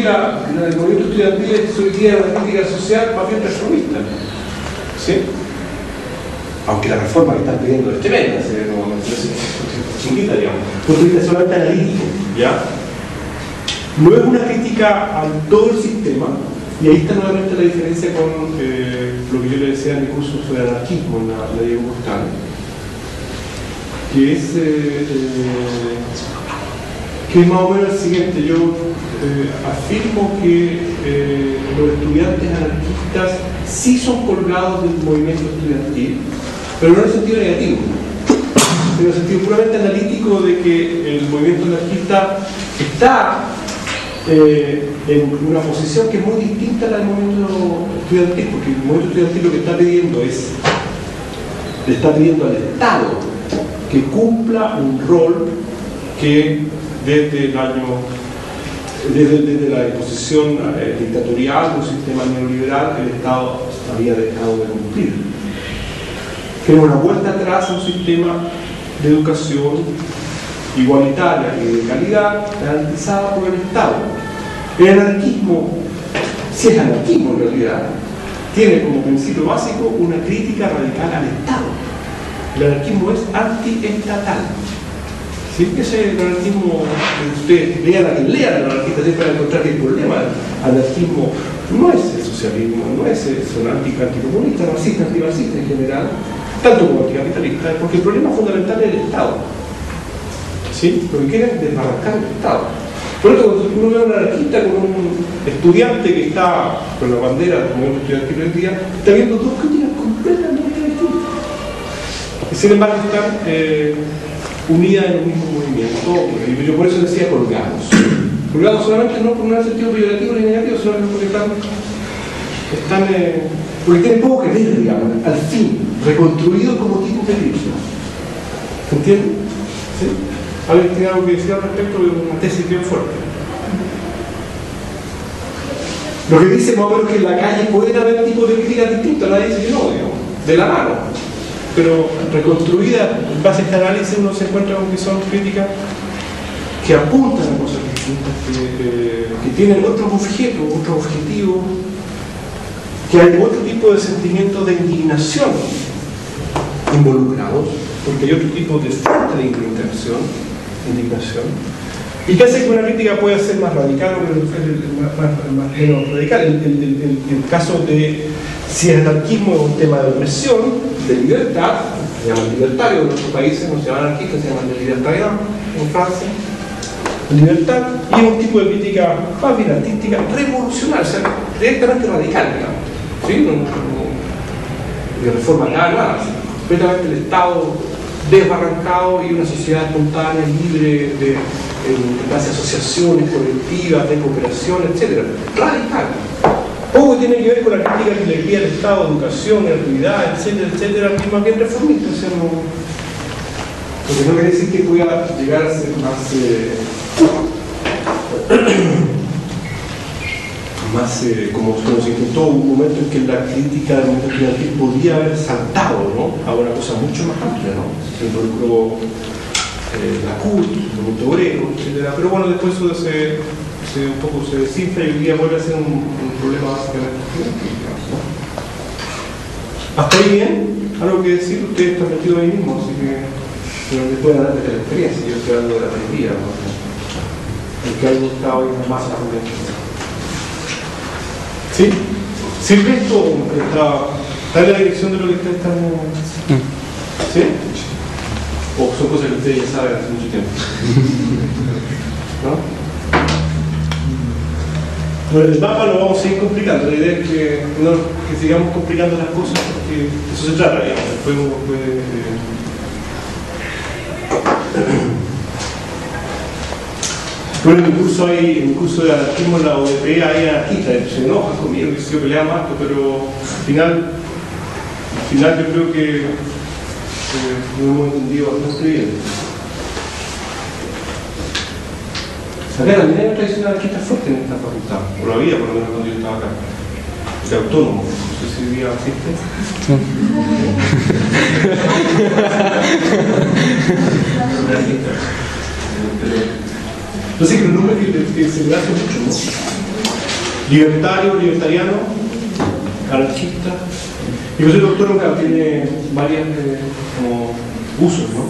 el movimiento estudiantil es hoy día una crítica social más bien reformista. ¿Sí? Aunque la reforma que están pidiendo es tremenda, chiquita, digamos. Punto de vista solamente analítico, ¿ya? No es una crítica al todo el sistema, y ahí está nuevamente la diferencia con lo que yo le decía en mi curso sobre anarquismo en la Diego Postal, que es más o menos el siguiente. Yo afirmo que los estudiantes anarquistas sí son colgados del movimiento estudiantil, pero no en el sentido negativo, en el sentido puramente analítico de que el movimiento anarquista está en una posición que es muy distinta a la del movimiento estudiantil, porque el movimiento estudiantil lo que está pidiendo le está pidiendo al Estado que cumpla un rol que desde la imposición dictatorial de un sistema neoliberal el Estado había dejado de cumplir. Que era una vuelta atrás a un sistema de educación igualitaria y de calidad garantizada por el Estado. El anarquismo, si es anarquismo en realidad, tiene como principio básico una crítica radical al Estado. El anarquismo es antiestatal. ¿Sí? Ese es el anarquismo, ustedes lean a quien lean el anarquista, siempre van a encontrar que el problema del anarquismo no es el socialismo, no es son anticomunista, marxista, antimarxista en general, tanto como anticapitalista, porque el problema fundamental es el Estado. ¿Sí? Lo que quieren es desbarrancar el Estado. Por eso, cuando uno ve a un anarquista con un estudiante que está con la bandera del movimiento estudiantil hoy día, está viendo dos críticas completamente distintas. Y sin embargo están unidas en un mismo movimiento. Y yo por eso decía colgados. Colgados solamente no por un sentido peyorativo ni negativo, solamente porque porque tienen poco que ver, digamos, al fin, reconstruidos como tipo de película. ¿Se entiende? ¿Sí? ¿Alguien tiene algo que decir al respecto de una tesis bien fuerte? Lo que dice más o menos que en la calle pueden haber tipos de críticas distintas, nadie dice que no, digamos, de la mano. Pero reconstruida en base a este análisis uno se encuentra con que son críticas que apuntan a cosas distintas, que tienen otros objetos, otros objetivos, que hay otro tipo de sentimientos de indignación involucrados, porque hay otro tipo de fuente de indignación, y que hace que una crítica pueda ser más radical o más menos radical. El caso de si el anarquismo es un tema de opresión, de libertad, se llaman libertarios en nuestros países, no se llaman anarquistas, se llaman de libertarios en Francia, libertad, y un tipo de crítica más bien artística, revolucionaria, o sea, directamente radical, digamos, ¿sí? De reforma nada, completamente el Estado desbarrancado y una sociedad espontánea, libre, en base a asociaciones colectivas, de cooperación, etc. Radical. Poco tiene que ver con la crítica que le pide al Estado, educación, actividad, etcétera, y más bien reformista. O sea, porque no quiere decir que pueda llegar a ser más como se intentó un momento en que la crítica del movimiento estudiantil podía haber saltado, ¿no?, a una cosa mucho más amplia, ¿no? Se involucró la CUT, el movimiento obrero, etc. Pero bueno, después eso un poco se desinfla y hoy día vuelve a ser un problema básicamente estudiantil, ¿no? Hasta ahí bien, algo que decir, ustedes están metidos ahí mismo, así que les pueden dar de la experiencia, yo estoy hablando de la teoría, ¿no? Porque algo está hoy más también. ¿Sí? ¿Sirve esto? ¿Está en la dirección de lo que ustedes están? ¿Sí? ¿O son cosas que ustedes ya saben hace mucho tiempo? ¿No? Bueno, el mapa lo vamos a seguir complicando. La idea es que sigamos complicando las cosas, porque eso se trata, digamos. Después uno puede. Bueno, en mi curso de anarquismo en la ODP hay anarquistas, se enojan conmigo, que se pelean más, pero al final yo creo que no hemos entendido bastante bien. Acá también hay una tradición anarquista fuerte en esta facultad, o lo había por lo menos cuando yo estaba acá, de autónomo, no sé si día existe. Entonces que los nombres que se le hace mucho, ¿no? Libertario, libertariano, anarquista. Y por eso el autónomo tiene varias como usos, ¿no?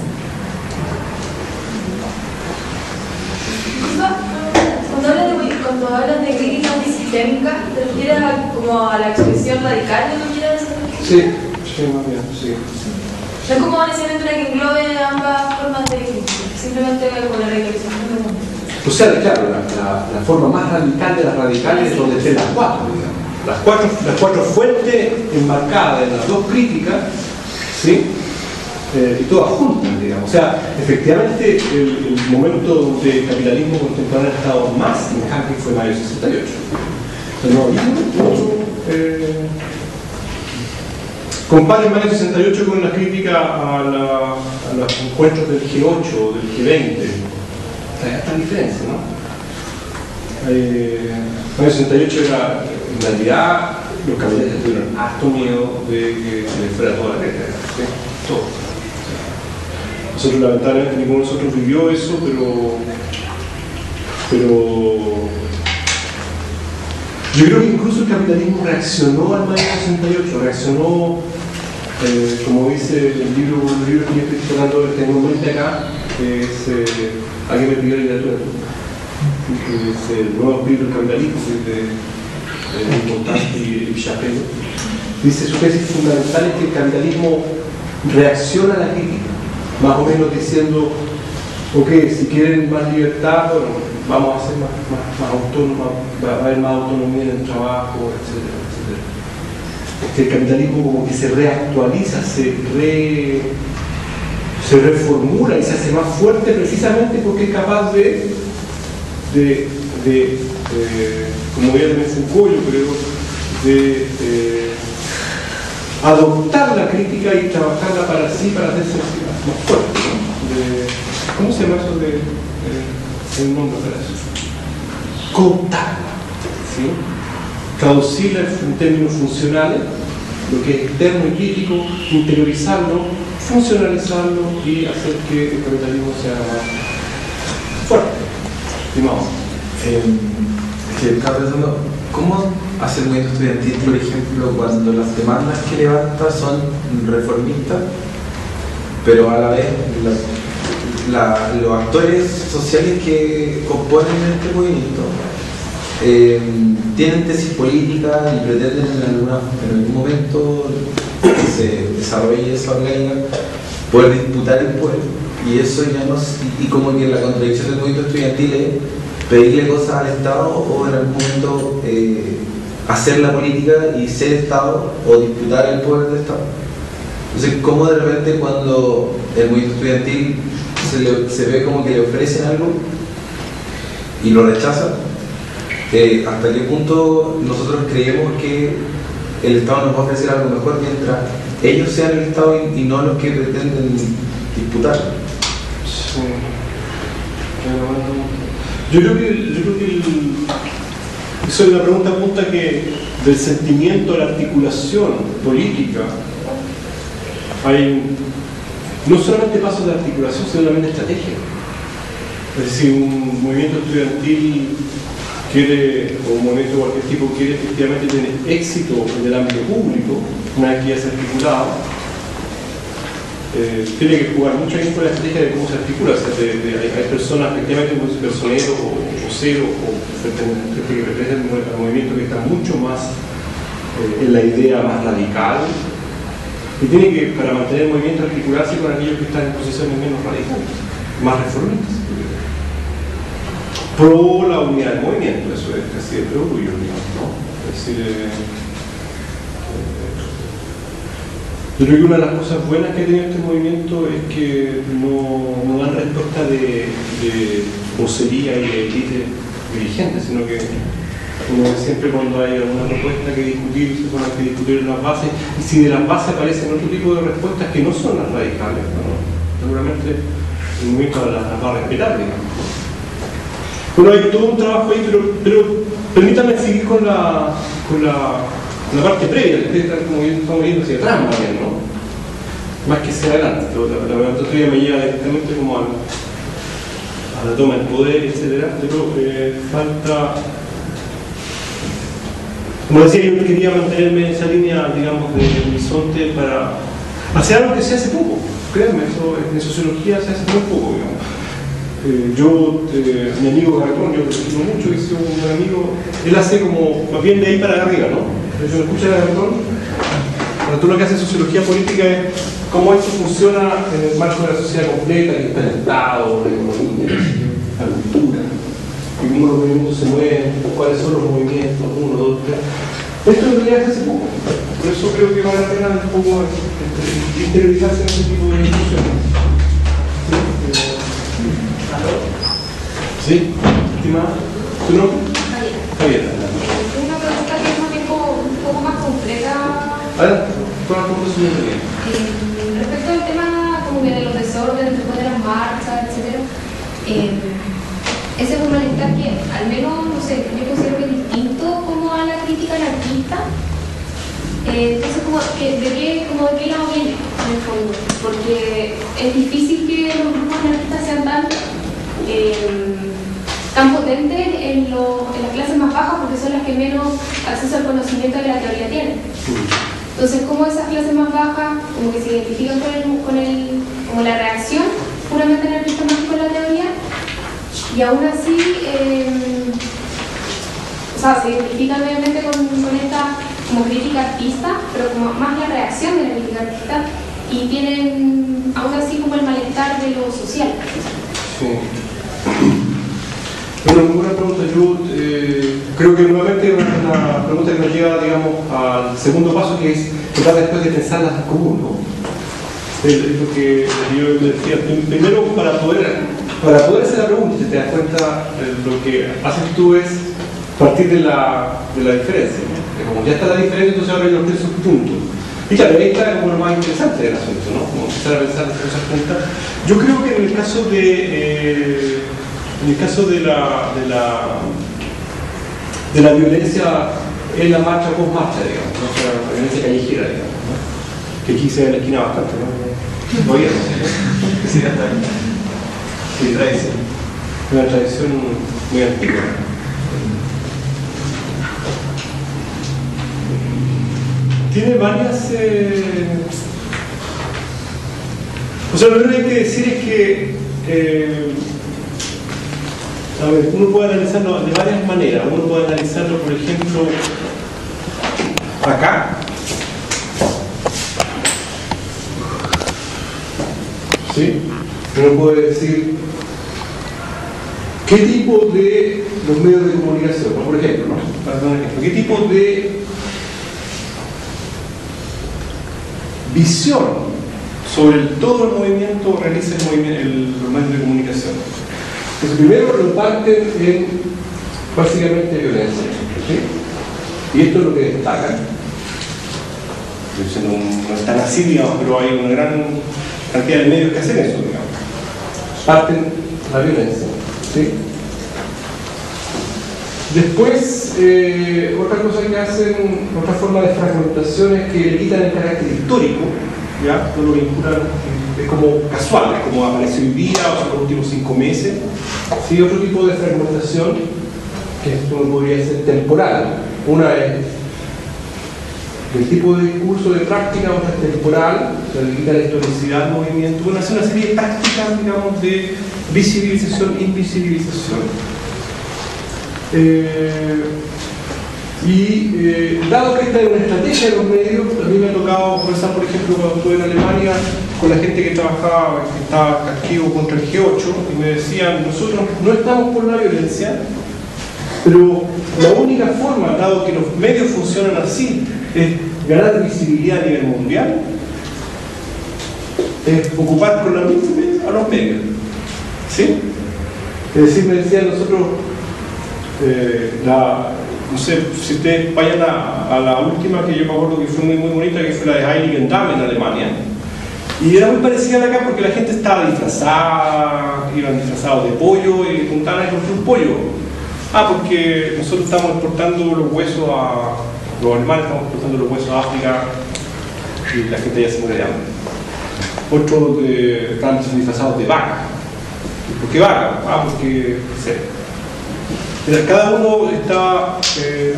Cuando hablas de crítica antisistémica, ¿te refieres como a la expresión radical de lo que quieras decir? Sí, más bien, sí. No es como necesariamente una que englobe ambas formas de crítica, simplemente con la radicalización del mundo. O sea, claro, la forma más radical de las radicales es donde estén las cuatro, digamos. Las cuatro fuentes enmarcadas en las dos críticas, ¿sí? Y todas juntas, digamos. O sea, efectivamente, el momento donde el capitalismo contemporáneo ha estado más en jaque fue mayo 68. Pero no había mucho. Comparen mayo 68 con la crítica a los encuentros del G8 o del G20. Hay esta diferencia, ¿no? Mayo 68 era, en realidad, los capitalistas tuvieron harto miedo de que se les fuera toda la letra, ¿sí? Todo. Nosotros lamentablemente ninguno de nosotros vivió eso, pero yo creo que incluso el capitalismo reaccionó al mayo 68, reaccionó, como dice el libro que yo estoy tratando de tener en mente acá, que es alguien me pidió la literatura, es el nuevo espíritu del capitalismo, de Importante y Chapelle. Dice su tesis fundamental es que el capitalismo reacciona a la crítica, más o menos diciendo, ok, si quieren más libertad, bueno, vamos a ser más autónomos, va a haber más autonomía en el trabajo, etcétera, etcétera. El capitalismo como que se reactualiza, se reformula y se hace más fuerte precisamente porque es capaz de como veía también Foucault, yo creo, de adoptar la crítica y trabajarla para sí, para hacerse más fuerte, ¿no? ¿Cómo se llama eso el nombre para eso? Cooptarla, ¿sí? Traducirla en términos funcionales, lo que es externo y crítico, interiorizarlo, funcionalizarlo y hacer que el capitalismo sea más fuerte. Estimado. Es que estaba pensando, ¿cómo hace el movimiento estudiantil, por ejemplo, cuando las demandas que levanta son reformistas, pero a la vez los actores sociales que componen este movimiento tienen tesis políticas y pretenden en algún momento que se desarrolle esa orgánica poder disputar el poder? Y eso ya no, y como que la contradicción del movimiento estudiantil es pedirle cosas al Estado o en algún momento hacer la política y ser Estado o disputar el poder del Estado. Entonces, ¿cómo de repente cuando el movimiento estudiantil se ve como que le ofrecen algo y lo rechazan? ¿Hasta qué punto nosotros creemos que el Estado nos va a ofrecer algo mejor mientras ellos sean el Estado y no los que pretenden disputar? Sí. Yo creo que eso es una pregunta apunta que del sentimiento a la articulación política hay no solamente pasos de articulación, sino también de estrategia. Es decir, un movimiento estudiantil quiere, o un movimiento de cualquier tipo quiere efectivamente tener éxito en el ámbito público, una vez que ya se ha articulado, tiene que jugar mucho ahí con la estrategia de cómo se articula. O sea, hay personas, efectivamente, como personeros o voceros o gente que representan al movimiento que está mucho más en la idea más radical y tiene que, para mantener el movimiento, articularse con aquellos que están en posiciones menos radicales, más reformistas. pro la unidad del movimiento, eso es casi de perogrullo, digamos, ¿no? Es decir, yo creo que una de las cosas buenas que tiene este movimiento es que no dan respuesta de vocería y de élite dirigente, sino que uno ve siempre cuando hay alguna propuesta que discutir, se ponen que discutir las bases, y si de las bases aparecen otro tipo de respuestas que no son las radicales, ¿no? Seguramente el movimiento las va a respetar, digamos. Bueno, hay todo un trabajo ahí, pero permítanme seguir con la parte previa, que estamos viendo hacia atrás más bien, ¿no? Más que hacia adelante. La metodología me lleva directamente como a la toma del poder, etc. Pero falta... Como decía, yo quería mantenerme en esa línea, digamos, de horizonte para hacer algo que se hace poco. Créanme, eso en sociología se hace muy poco, digamos. Mi amigo Garzón, yo lo estimo mucho, es un buen amigo, él hace como, más bien de ahí para arriba, ¿no? Entonces, uno escucha a Garzón, tú lo que hace en sociología política es cómo esto funciona en el marco de la sociedad completa, que está el Estado, la economía, la cultura, y cómo los movimientos se mueven, cuáles son los movimientos, 1, 2, 3. Esto en realidad se hace poco, por eso creo que vale la pena un poco interiorizarse en ese tipo de discusiones. ¿Sí? ¿Estimada? ¿Tu nombre? Javiera. Tengo una pregunta que es un poco más concreta. Adelante, todas las preguntas son bienvenidas. Respecto al tema como que de los desórdenes, después de las marchas, etc. Ese es un malestar que al menos, no sé, yo considero que es distinto como a la crítica anarquista. Entonces, ¿de qué lado viene en el fondo? Porque es difícil que los grupos anarquistas sean tan potentes en las clases más bajas, porque son las que menos acceso al conocimiento de la teoría tienen. Entonces, ¿cómo esas clases más bajas como que se identifican como la reacción puramente anarquista más con la teoría? Y aún así, se identifican obviamente con esta como crítica artista, pero como más la reacción de la crítica artista, y tienen aún así como el malestar de lo social. Sí. Bueno, muy buena pregunta. Yo creo que nuevamente es una pregunta que nos lleva, digamos, al segundo paso, que es tratar después de pensar las común, ¿no? Es lo que yo decía. Primero, para poder hacer la pregunta, si te das cuenta, lo que haces tú es partir de la diferencia, ¿no? Como ya está la diferencia, entonces ahora hay los 3 subpuntos. Y claro, ahí está como lo más interesante del asunto, ¿no? Como empezar a pensar las cosas juntas. Yo creo que en el caso de la violencia en la marcha post-marcha, digamos, ¿no? O sea, la violencia callejera, digamos, ¿no? Que aquí se ve en la esquina bastante, ¿no? Todavía no sé. Sí, hasta ahí. Sí, tradición. Una tradición muy antigua. Tiene varias... O sea, lo primero que hay que decir es que a ver, uno puede analizarlo de varias maneras. Uno puede analizarlo, por ejemplo, acá. ¿Sí? Uno puede decir qué tipo de los medios de comunicación, ¿no? Por ejemplo, ¿no? Para dar un ejemplo, qué tipo de visión sobre todo el movimiento realiza los medios de comunicación. Entonces, primero lo parten en básicamente violencia, ¿sí? Y esto es lo que destacan. No es tan así, digamos, pero hay una gran cantidad de medios que hacen eso, digamos. Parten la violencia, ¿sí? Después, otra cosa que hacen, otra forma de fragmentación es que le quitan el carácter histórico, ¿ya? No lo vinculan, es como casual, es como apareció hoy día o los últimos 5 meses. ¿Sí? Otro tipo de fragmentación, que esto podría ser temporal. Una es del tipo de discurso de práctica, otra es temporal, o sea, le quita la historicidad al movimiento. Bueno, hace una serie de prácticas, digamos, de visibilización, invisibilización. Dado que esta es una estrategia de los medios, a mí me ha tocado conversar, por ejemplo, cuando estuve en Alemania, con la gente que trabajaba, que estaba activo contra el G8, y me decían, nosotros no estamos por la violencia, pero la única forma, dado que los medios funcionan así, es ganar visibilidad a nivel mundial, es ocupar con la misma a los medios. ¿Sí? Es decir, me decían nosotros, no sé, si ustedes vayan a la última que yo me acuerdo que fue muy bonita, que fue la de Heiligen Damm en Alemania, y era muy parecida a la acá porque la gente estaba disfrazada, iban disfrazados de pollo y le preguntaban a comprar un pollo. Porque nosotros estamos exportando los huesos los alemanes estamos exportando los huesos a África y la gente ya se muere de hambre. Otros estaban disfrazados de vaca. ¿Por qué vaca? Porque sé. Cada uno estaba,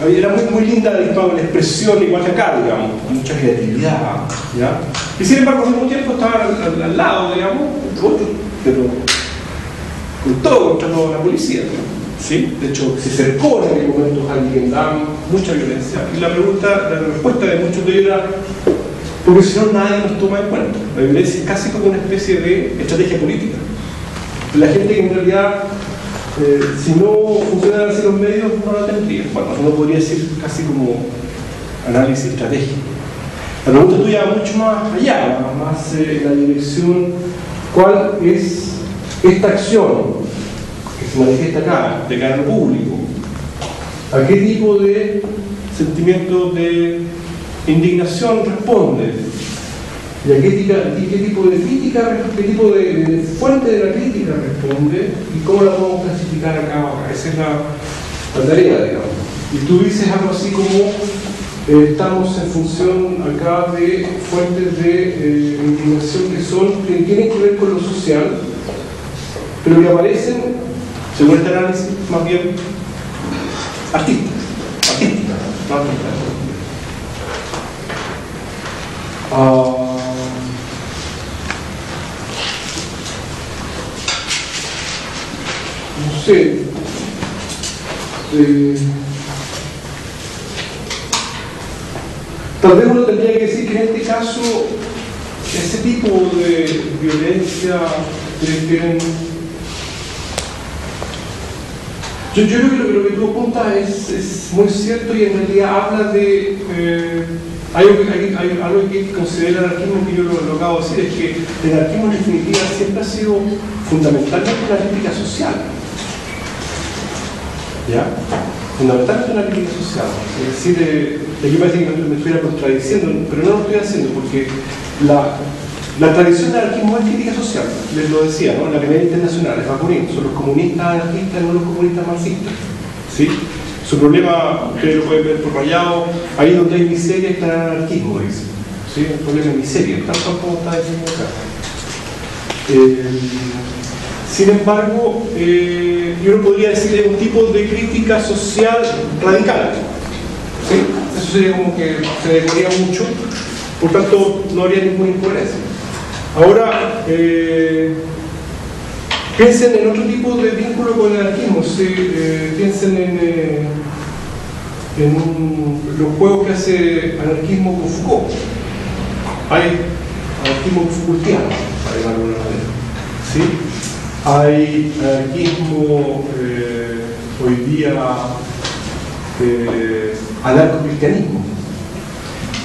era muy linda la expresión, igual que acá, digamos, mucha creatividad, ¿ya? Y sin embargo, al mismo tiempo estaban al lado, digamos, otros, pero con todo contra la policía, ¿no? ¿Sí? De hecho, se acercó en aquel momento a Heiligen Damm, mucha violencia, y la respuesta de muchos de ellos era porque si no nadie nos toma en cuenta. La violencia es casi como una especie de estrategia política. La gente que en realidad, si no funcionaran así los medios, no la tendría. Bueno, uno podría decir casi como análisis estratégico. La pregunta tuya va mucho más allá, más en la dirección, ¿cuál es esta acción que se manifiesta acá, de cara al público? ¿A qué tipo de sentimiento de indignación responde? ¿Y a qué tipo de crítica, qué tipo de fuente de la crítica responde? ¿Y cómo la podemos clasificar acá? Esa es la tarea, digamos. Y tú dices algo así como estamos en función acá de fuentes de indignación que tienen que ver con lo social, pero que aparecen, según este análisis, más bien artísticas, no artísticas. No sé, tal vez uno tendría que decir que en este caso ese tipo de violencia tienen. Yo creo que lo que tú apuntas es muy cierto y en realidad habla de hay algo que considera el anarquismo, que yo lo acabo de decir, es que el anarquismo en definitiva siempre ha sido fundamentalmente una crítica social. ¿Ya? Fundamentalmente una crítica social. Es decir, aquí parece que me estuviera contradiciendo, pero no lo estoy haciendo porque la tradición del anarquismo es crítica social, les lo decía, ¿no? En la primera internacional, es Bakunin, son los comunistas anarquistas, no los comunistas marxistas. ¿Sí? Su problema, ustedes lo pueden ver por rayado, ahí donde hay miseria está el anarquismo, dice. ¿Sí? El problema es miseria, tal como está diciendo acá. Sin embargo, yo no podría decir que es un tipo de crítica social radical. ¿Sí? Eso sería como que se demoría mucho, por tanto no habría ninguna incoherencia. Ahora, piensen en otro tipo de vínculo con el anarquismo. Piensen en los juegos que hace anarquismo con Foucault. Hay anarquismo Foucaultiano, para llamarlo de alguna manera. ¿Sí? Hay anarquismo hoy día anarcocristianismo.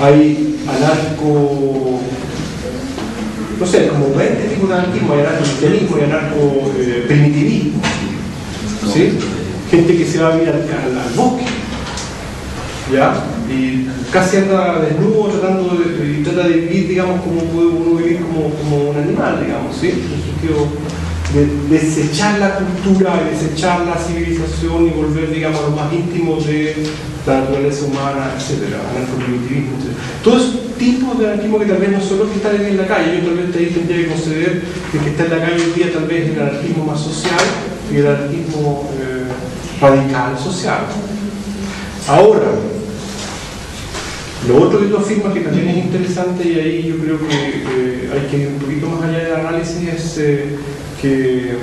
Hay anarco, no sé, como 20 tipos de anarquismo. Hay anarcocristianismo, hay anarco-primitivismo. ¿Sí? Gente que se va a vivir al bosque, ¿ya? Y casi anda desnudo y trata de vivir, digamos, como puede uno vivir como un animal, digamos, ¿sí? En el sentido de desechar la cultura, de desechar la civilización y volver, digamos, a lo más íntimo de la naturaleza humana, etcétera, anarcoprimitivismo, etc. Todos esos tipos de anarquismo que tal vez no son los que están en la calle. Yo tal vez ahí tendría que considerar que el que está en la calle hoy día tal vez es el anarquismo más social y el anarquismo radical social. Ahora, lo otro que tú afirmas que también es interesante, y ahí yo creo que hay que ir un poquito más allá del análisis, es que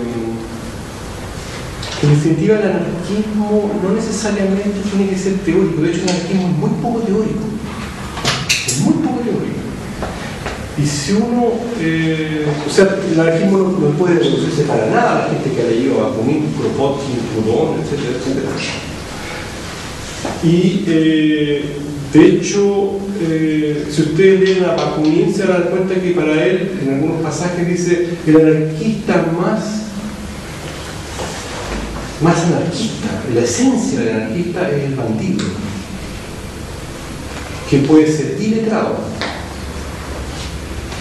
en definitiva el anarquismo no necesariamente tiene que ser teórico. De hecho, el anarquismo es muy poco teórico. Es muy poco teórico. Y si uno, o sea, el anarquismo no puede reducirse para nada a la gente que ha leído a Bakunin, Kropotkin, Proudhon, etcétera, etcétera. Y de hecho, si ustedes leen a Bakunin, se dan cuenta que para él, en algunos pasajes, dice el anarquista más anarquista, la esencia del anarquista es el bandido, que puede ser iletrado,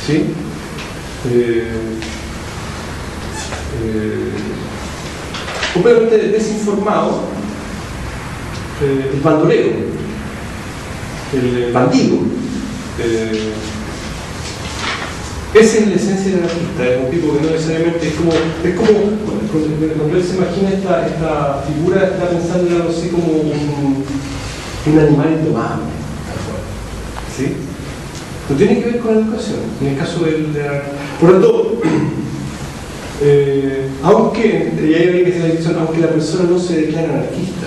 ¿sí? Completamente desinformado, el bandolero, el bandido. Esa es la esencia del artista, es un tipo que no necesariamente es como cuando él se imagina esta figura, está pensando en algo así como un animal indomable, ¿sí? No tiene que ver con la educación, en el caso del por lo tanto, aunque la persona no se declara anarquista,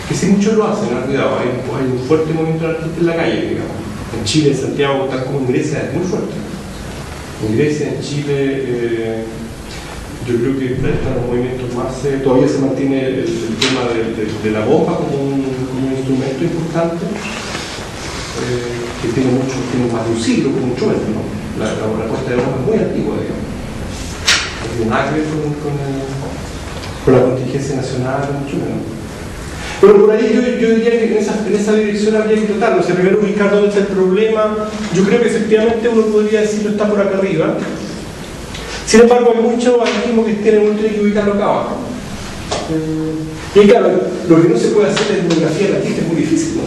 que sí muchos lo hacen, cuidado, hay un fuerte movimiento anarquista en la calle, digamos. En Chile, en Santiago, tal como en Grecia, es muy fuerte. En Grecia, en Chile, yo creo que están los movimientos más, todavía se mantiene el tema de la bomba como un instrumento importante, que tiene más de un siglo como instrumento, ¿no? La puesta de bomba es muy antigua, digamos. Hay un acre con la contingencia nacional, mucho menos. Pero por ahí yo diría que en esa dirección habría que tratarlo. O sea, primero ubicar dónde está el problema. Yo creo que efectivamente uno podría decirlo está por acá arriba. Sin embargo, hay mucho anarquismo que uno tiene que ubicarlo acá abajo. Y claro, lo que no se puede hacer en etnografía del artista es muy difícil, ¿no?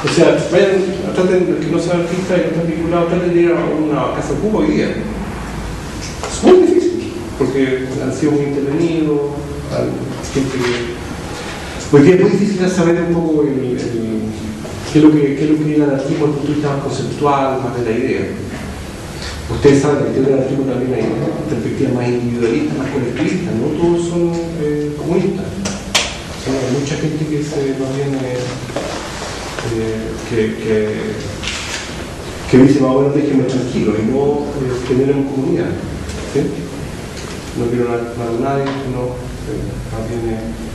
O sea, traten, los que no sean artistas y no están vinculados, traten de ir a una casa de Cuba hoy día. Es muy difícil, porque han sido muy intervenidos, gente que... Porque es muy difícil saber un poco qué es lo que es el anarquismo desde el punto de vista más conceptual, más de la idea. Ustedes saben que en el anarquismo también hay perspectivas más individualistas, más colectivistas, no todos son comunistas. Hay mucha gente que más bien que dice más o menos déjenme tranquilo y no tener en comunidad. ¿Sí? No quiero nada de nadie, sino más bien...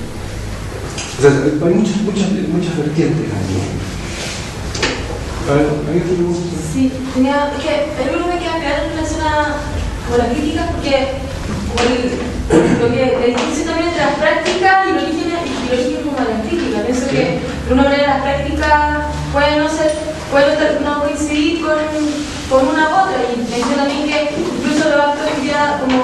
O sea, hay muchas vertientes ahí. A ver, ¿alguien te pregunta? Sí, que algo que me queda claro en relación a la crítica, porque lo que la distinción también entre las prácticas y el origen como la crítica. Pienso que de una manera las prácticas pueden no coincidir con una u otra, y pienso también que incluso los actos que ya como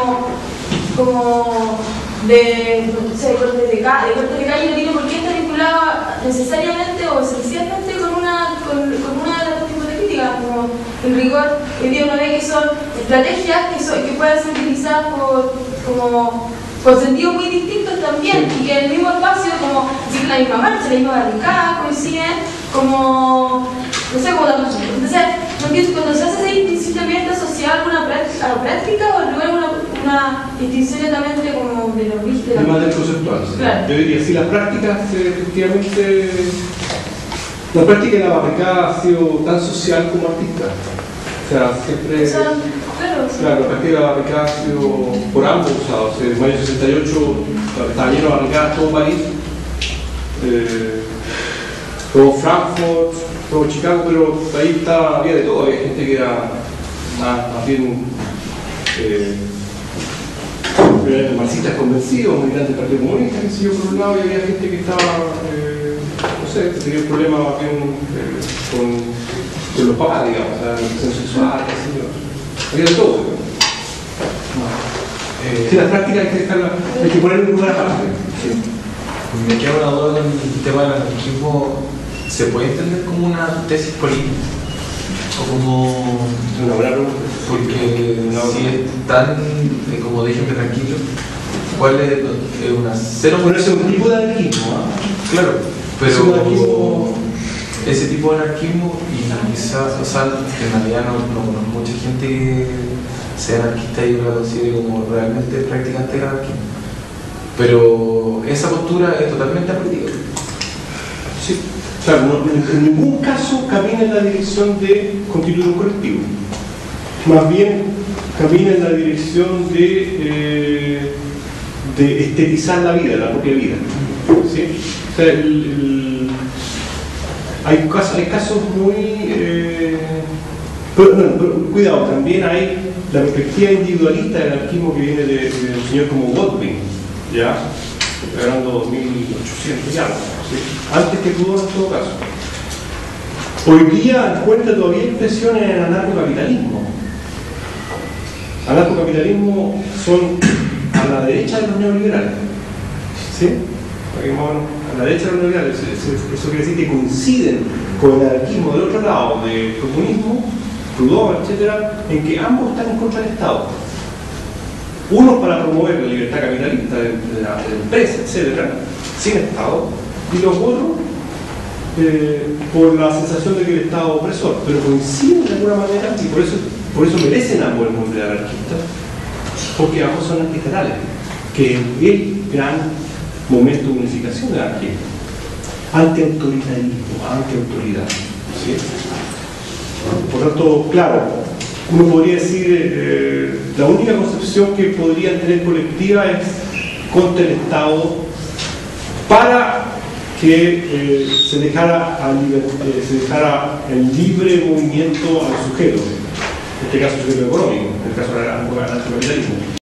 de corte de calle no tiene por qué estar vinculado necesariamente o esencialmente con una de las tipos de críticas, como el rigor. Hoy día uno ve que son estrategias que pueden ser utilizadas por sentidos muy distintos también, y que en el mismo espacio, como decir, la misma marcha, la misma barricada, coinciden como, no sé, como tanto. Entonces, cuando se hace esa distinción también está asociada a la práctica o luego una distinción netamente como de los rígidos. Además del conceptual. Claro. Yo diría, si las prácticas, efectivamente, la práctica de la barricada ha sido tan social como artista. O sea, siempre... Claro, la práctica de la barricada ha sido por ambos usados. En mayo del 68 estaba lleno de barricadas todo París, todo Frankfurt, todo Chicago, pero ahí había de todo. Había gente que era más bien marxistas convencidos, militantes del Partido Comunista, que sé yo, por un lado, y había gente que estaba, no sé, que tenía problemas más bien con los papás, digamos, o sea, la educación sexual, qué sé yo. Había de todo, digamos. Sí, las prácticas hay que poner en un lugar aparte. Sí. Me queda una duda con el tema del anarquismo. ¿Se puede entender como una tesis política? O como... Una buena pregunta. Porque si es tan, como déjenme tranquilo, ¿cuál es una cero? Bueno, ese es un tipo de anarquismo, ¿eh? Claro, pero es un anarquismo... ese tipo de anarquismo, y quizás, o sea, en realidad no conozco mucha gente que sea anarquista y yo la considere como realmente practicante del anarquismo. Pero esa postura es totalmente apolítica. Sí. Claro, en ningún caso camina en la dirección de constituir un colectivo. más bien camina en la dirección de estetizar la vida, la propia vida. ¿Sí? O sea, hay casos muy... pero cuidado, también hay la perspectiva individualista del anarquismo que viene de un señor como Godwin, ¿ya? Hablando 2800 ya, ¿sí? Antes que Proudhon en todo caso. Hoy día encuentra todavía expresiones en el anarcocapitalismo. Anarcocapitalismo son a la derecha de los neoliberales, ¿sí? A la derecha de los neoliberales, eso quiere decir que coinciden con el anarquismo del otro lado, del comunismo, Proudhon, etcétera, en que ambos están en contra del Estado. Unos para promover la libertad capitalista de la empresa, etcétera, sin Estado, y los otros por la sensación de que el Estado es opresor, pero coinciden de alguna manera y por eso merecen ambos el nombre de anarquistas, porque ambos son antistatales, que es el gran momento de unificación de la anarquía. Antiautoritarismo, antiautoridad. ¿Sí? Por tanto, claro, uno podría decir la única concepción que podrían tener colectiva es contra el Estado para que se dejara el libre movimiento al sujeto, en este caso el sujeto económico, en el caso del anarcocapitalismo.